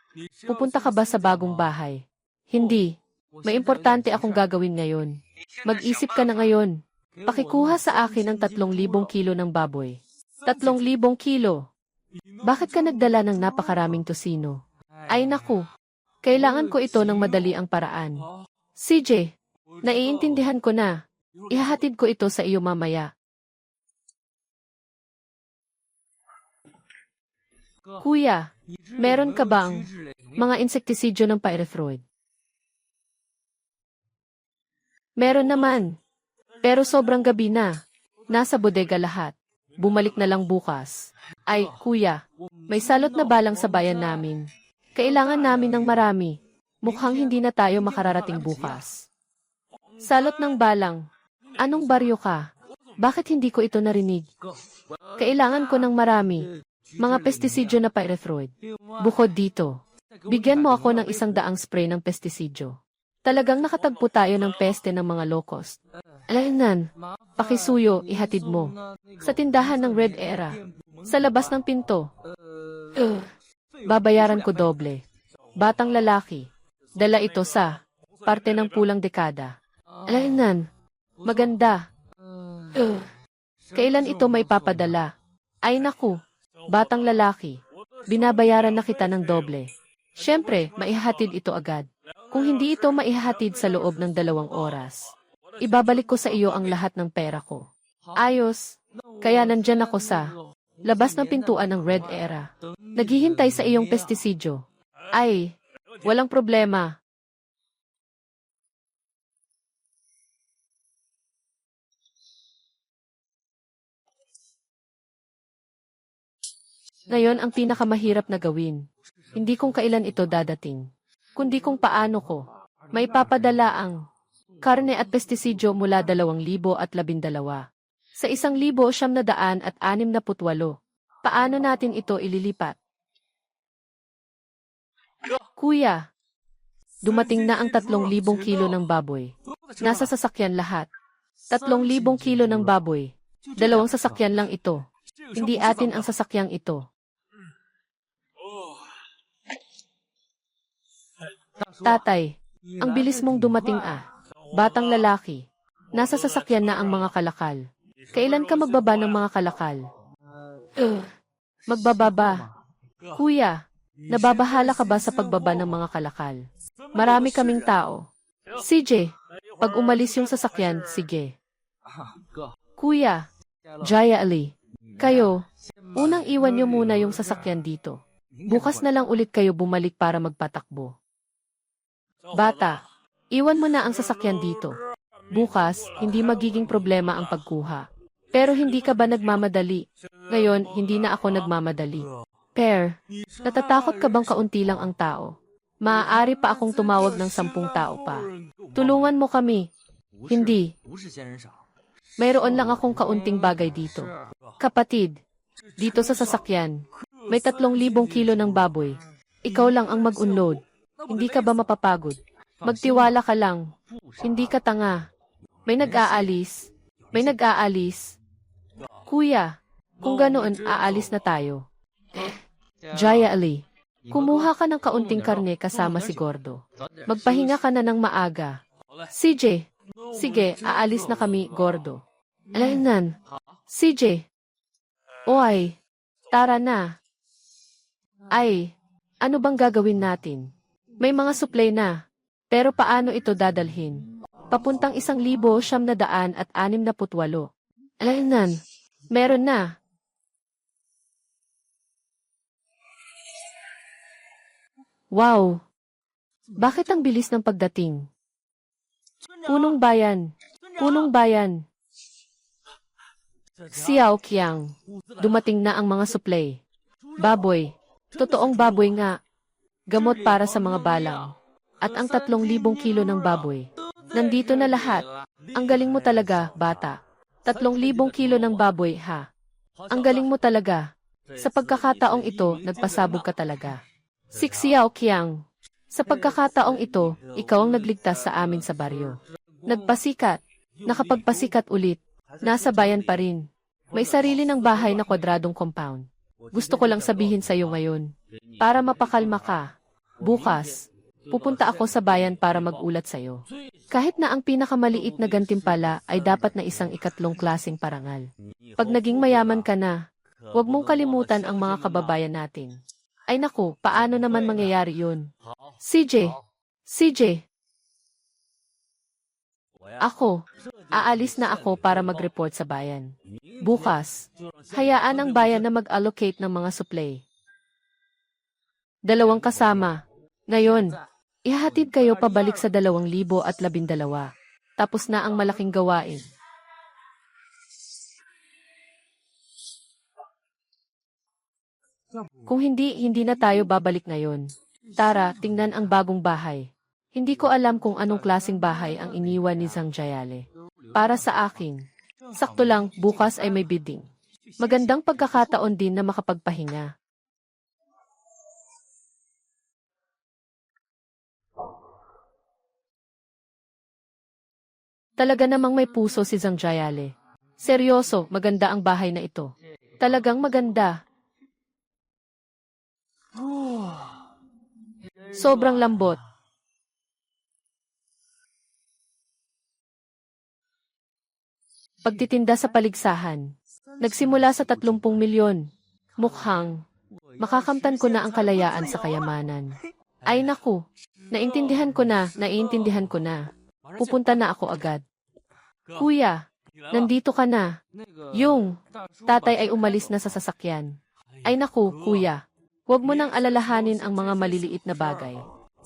Pupunta ka ba sa bagong bahay? Hindi. May importante akong gagawin ngayon. Mag-isip ka na ngayon. Pakikuha sa akin ang 3,000 kilo ng baboy. 3,000 kilo. Bakit ka nagdala ng napakaraming tosino? Ay naku. Kailangan ko ito ng madali ang paraan. CJ, naiintindihan ko na. Ihahatid ko ito sa iyo mamaya. Kuya, meron ka bang mga insektisidyo ng pyrethroid? Meron naman. Pero sobrang gabi na. Nasa bodega lahat. Bumalik na lang bukas. Ay, kuya, may salot na balang sa bayan namin. Kailangan namin ng marami. Mukhang hindi na tayo makararating bukas. Salot ng balang. Anong baryo ka? Bakit hindi ko ito narinig? Kailangan ko ng marami. Mga pestisidyo na pyrethroid. Bukod dito, bigyan mo ako ng 100 spray ng pestisidyo. Talagang nakatagpo tayo ng peste ng mga locust. Alainan, pakisuyo, ihatid mo. Sa tindahan ng Red Era. Sa labas ng pinto. Babayaran ko doble. Batang lalaki. Dala ito sa parte ng pulang dekada. Alainan, maganda. Kailan ito may papadala? Ay naku. Batang lalaki, binabayaran na kita ng doble. Siyempre, maihahatid ito agad. Kung hindi ito maihahatid sa loob ng 2 oras, ibabalik ko sa iyo ang lahat ng pera ko. Ayos, kaya nandyan ako sa labas ng pintuan ng Red Era. Naghihintay sa iyong pestisidyo. Ay, walang problema. Ngayon ang pinakamahirap na gawin. Hindi kung kailan ito dadating, kundi kung paano ko may papadala ang karne at pestisidyo mula 2012 sa 1,968. Paano natin ito ililipat? Kuya, dumating na ang 3,000 kilo ng baboy. Nasa sasakyan lahat. 3,000 kilo ng baboy. 2 sasakyan lang ito. Hindi atin ang sasakyang ito. Tatay, ang bilis mong dumating Batang lalaki, nasa sasakyan na ang mga kalakal. Kailan ka magbaba ng mga kalakal? Magbababa. Kuya, nababahala ka ba sa pagbaba ng mga kalakal? Marami kaming tao. CJ, pag umalis yung sasakyan, sige. Kuya, Jaya Ali, kayo, unang iwan niyo muna yung sasakyan dito. Bukas na lang ulit kayo bumalik para magpatakbo. Bata, iwan mo na ang sasakyan dito. Bukas, hindi magiging problema ang pagkuha. Pero hindi ka ba nagmamadali? Ngayon, hindi na ako nagmamadali. Per, natatakot ka bang kaunti lang ang tao? Maaari pa akong tumawag ng 10 tao pa. Tulungan mo kami. Hindi. Mayroon lang akong kaunting bagay dito. Kapatid, dito sa sasakyan, may 3,000 kilo ng baboy. Ikaw lang ang mag-unload. Hindi ka ba mapapagod? Magtiwala ka lang. Hindi ka tanga. May nag-aalis. May nag-aalis. Kuya, kung ganoon, aalis na tayo. Jaya Ali, kumuha ka ng kaunting karne kasama si Gordo. Magpahinga ka na ng maaga. CJ, sige, aalis na kami, Gordo. Alainan. CJ. Oy, tara na. Ay, ano bang gagawin natin? May mga supply na. Pero paano ito dadalhin? Papuntang 1,968. Alainan, meron na. Wow! Bakit ang bilis ng pagdating? Punong bayan. Punong bayan. Xiao Qiang. Dumating na ang mga supply. Baboy. Totoong baboy nga. Gamot para sa mga balang. At ang 3,000 kilo ng baboy. Nandito na lahat. Ang galing mo talaga, bata. 3,000 kilo ng baboy, ha? Ang galing mo talaga. Sa pagkakataong ito, nagpasabog ka talaga. Si Xiao Qiang. Sa pagkakataong ito, ikaw ang nagligtas sa amin sa baryo. Nagpasikat. Nakapagpasikat ulit. Nasa bayan pa rin. May sarili ng bahay na kwadradong compound. Gusto ko lang sabihin sa iyo ngayon. Para mapakalma ka. Bukas, pupunta ako sa bayan para magulat sa iyo. Kahit na ang pinakamaliit na gantimpala ay dapat na isang ikatlong klaseng parangal. Pag naging mayaman ka na, huwag mong kalimutan ang mga kababayan natin. Ay naku, paano naman mangyayari yun? CJ! CJ! Ako, aalis na ako para mag-report sa bayan. Bukas, hayaan ang bayan na mag-allocate ng mga supply. 2 kasama. Ngayon, ihahatid kayo pabalik sa 2012. Tapos na ang malaking gawain. Kung hindi, hindi na tayo babalik ngayon. Tara, tingnan ang bagong bahay. Hindi ko alam kung anong klaseng bahay ang iniwan ni Zhang Jiale. Para sa akin, sakto lang, bukas ay may bidding. Magandang pagkakataon din na makapagpahinga. Talaga namang may puso si Zhang Jiale. Seryoso, maganda ang bahay na ito. Talagang maganda. Sobrang lambot. Pagtitinda sa paligsahan. Nagsimula sa 30 milyon. Mukhang, makakamtan ko na ang kalayaan sa kayamanan. Ay naku, naiintindihan ko na. Pupunta na ako agad. Kuya, nandito ka na. Yung tatay ay umalis na sa sasakyan. Ay naku, kuya, huwag mo nang alalahanin ang mga maliliit na bagay.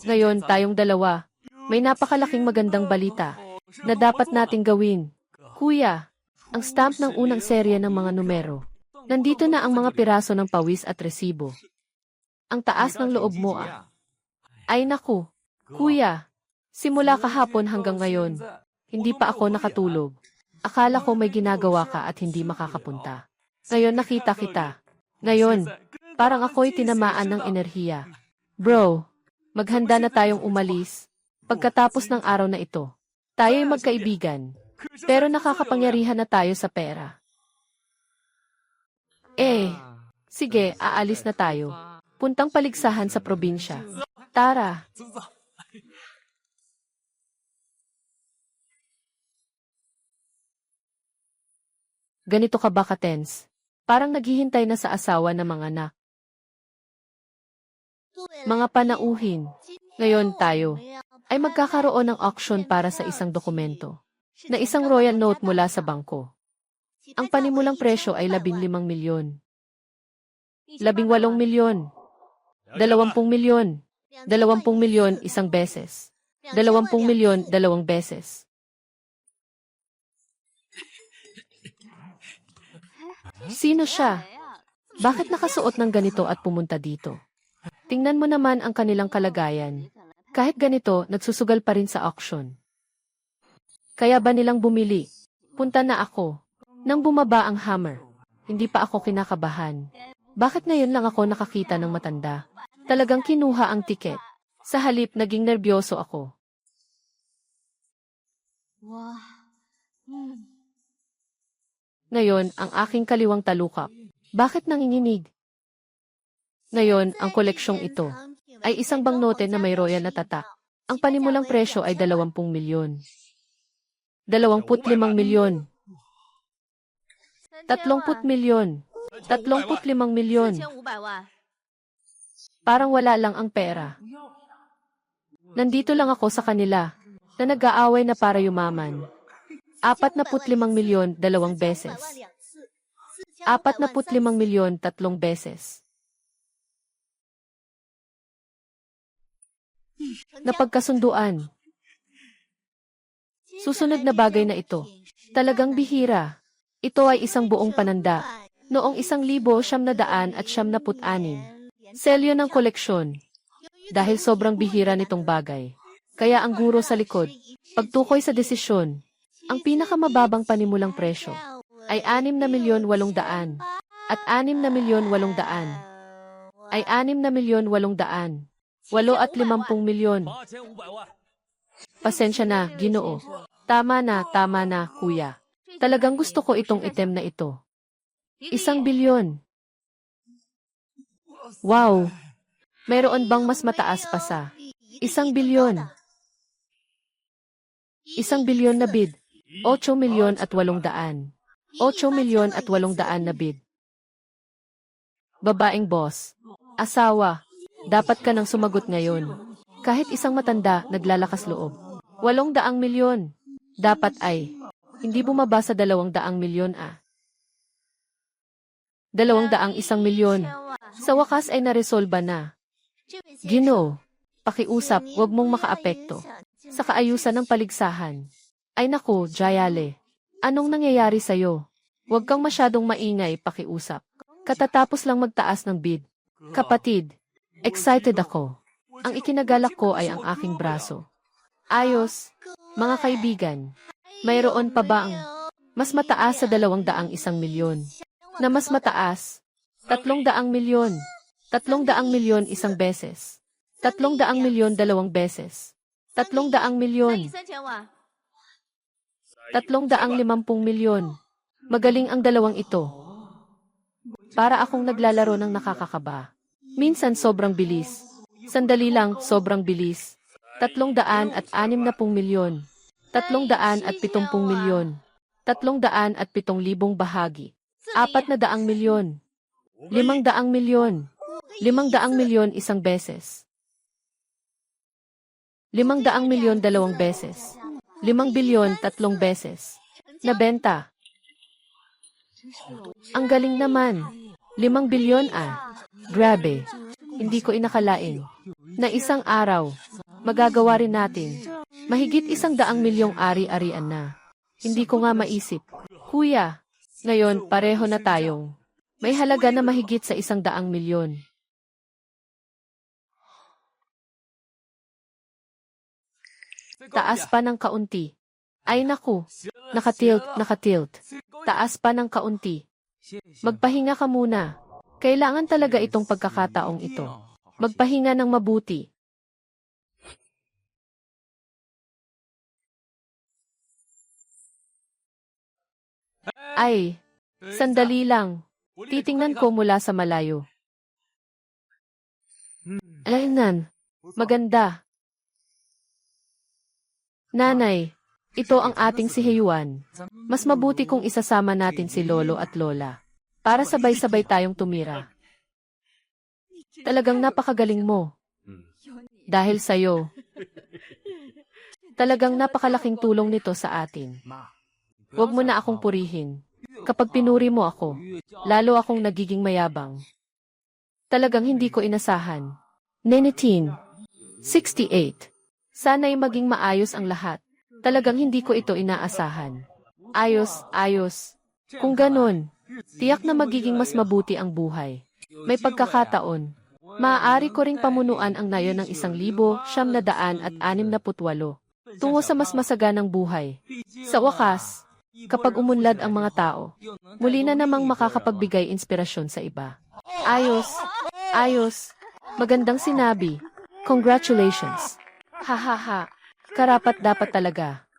Ngayon, tayong dalawa, may napakalaking magandang balita na dapat nating gawin. Kuya, ang stamp ng unang serye ng mga numero. Nandito na ang mga piraso ng pawis at resibo. Ang taas ng loob mo ah. Ay naku, kuya, simula kahapon hanggang ngayon, hindi pa ako nakatulog. Akala ko may ginagawa ka at hindi makakapunta. Ngayon nakita kita. Ngayon, parang ako'y tinamaan ng enerhiya. Bro, maghanda na tayong umalis. Pagkatapos ng araw na ito, tayo'y magkaibigan. Pero nakakapangyarihan na tayo sa pera. Sige, aalis na tayo. Puntang paligsahan sa probinsya. Tara. Ganito ka ba ka-tense? Parang naghihintay na sa asawa ng mga anak. Mga panauhin. Ngayon tayo ay magkakaroon ng auction para sa isang dokumento na isang royal note mula sa bangko. Ang panimulang presyo ay 15 milyon. 18 milyon. 20 milyon. 20 milyon isang beses. 20 milyon dalawang beses. Sino siya? Bakit nakasuot ng ganito at pumunta dito? Tingnan mo naman ang kanilang kalagayan. Kahit ganito, nagsusugal pa rin sa auction. Kaya ba nilang bumili? Punta na ako. Nang bumaba ang hammer, hindi pa ako kinakabahan. Bakit ngayon lang ako nakakita ng matanda? Talagang kinuha ang tiket. Sa halip, naging nerbyoso ako. Ngayon, ang aking kaliwang talukap. Bakit nanginginig? Ngayon, ang koleksyong ito ay isang bangnote na may royal na tatak. Ang panimulang presyo ay 20 milyon. 25 milyon. 30 milyon. 35 milyon. Parang wala lang ang pera. Nandito lang ako sa kanila na nag-aaway na para yumaman. 45 milyon 2 beses. 45 milyon 3 beses. Napagkasunduan. Susunod na bagay na ito. Talagang bihira. Ito ay isang buong pananda. Noong 1996. Selyo ng koleksyon. Dahil sobrang bihira nitong bagay. Kaya ang guro sa likod, pagtukoy sa desisyon, ang pinakamababang panimulang presyo ay 6,800,000 at 6,800,000 ay 6,800,000 8 at 50 milyon. Pasensya na, Ginoo. Tama na, kuya. Talagang gusto ko itong item na ito. 1 bilyon. Wow! Mayroon bang mas mataas pa sa 1 bilyon? 1 bilyon na bid. 8 milyon at 800. 8 milyon at 800 na bid. Babaeng boss. Asawa. Dapat ka nang sumagot ngayon. Kahit isang matanda, naglalakas loob. 800 milyon. Dapat ay. Hindi bumaba sa 200 milyon 201 milyon. Sa wakas ay naresolba na. Ginoo, pakiusap, wag mong makaapekto sa kaayusan ng paligsahan. Ay naku, Jayale. Anong nangyayari sa'yo? Huwag kang masyadong maingay, pakiusap. Katatapos lang magtaas ng bid. Kapatid, excited ako. Ang ikinagalak ko ay ang aking braso. Ayos, mga kaibigan. Mayroon pa bang mas mataas sa 201 milyon? Na mas mataas? 300 milyon. 300 milyon isang beses. 300 milyon 2 beses. 300 milyon. 350 milyon. Magaling ang dalawang ito. Para akong naglalaro ng nakakakaba. Minsan sobrang bilis. Sandali lang, sobrang bilis. 360 milyon. 370 milyon. 307,000 bahagi. 400 milyon. 500 milyon. 500 milyon isang beses. 500 milyon 2 beses. 5 bilyon 3 beses. Nabenta. Ang galing naman. 5 bilyon Grabe. Hindi ko inakalain. Na isang araw, magagawa rin natin. Mahigit 100 milyong ari-arian na. Hindi ko nga maisip. Kuya, ngayon pareho na tayong. May halaga na mahigit sa 100 milyon. Taas pa ng kaunti. Ay naku, nakatilt. Taas pa ng kaunti. Magpahinga ka muna. Kailangan talaga itong pagkakataong ito. Magpahinga ng mabuti. Ay, sandali lang. Titingnan ko mula sa malayo. Alaynan, maganda. Nanay, ito ang ating si Heyuan. Mas mabuti kung isasama natin si Lolo at Lola. Para sabay-sabay tayong tumira. Talagang napakagaling mo. Dahil sa'yo. Talagang napakalaking tulong nito sa atin. Huwag mo na akong purihin. Kapag pinuri mo ako, lalo akong nagiging mayabang. Talagang hindi ko inasahan. Nenitin. 68. Sana'y maging maayos ang lahat. Talagang hindi ko ito inaasahan. Ayos, ayos. Kung ganun, tiyak na magiging mas mabuti ang buhay. May pagkakataon. Maaari ko ring pamunuan ang nayon ng 1,968 tungo sa mas masaganang buhay. Sa wakas, kapag umunlad ang mga tao, muli na namang makakapagbigay inspirasyon sa iba. Ayos, ayos. Magandang sinabi. Congratulations. Ha ha ha. Karapat dapat talaga.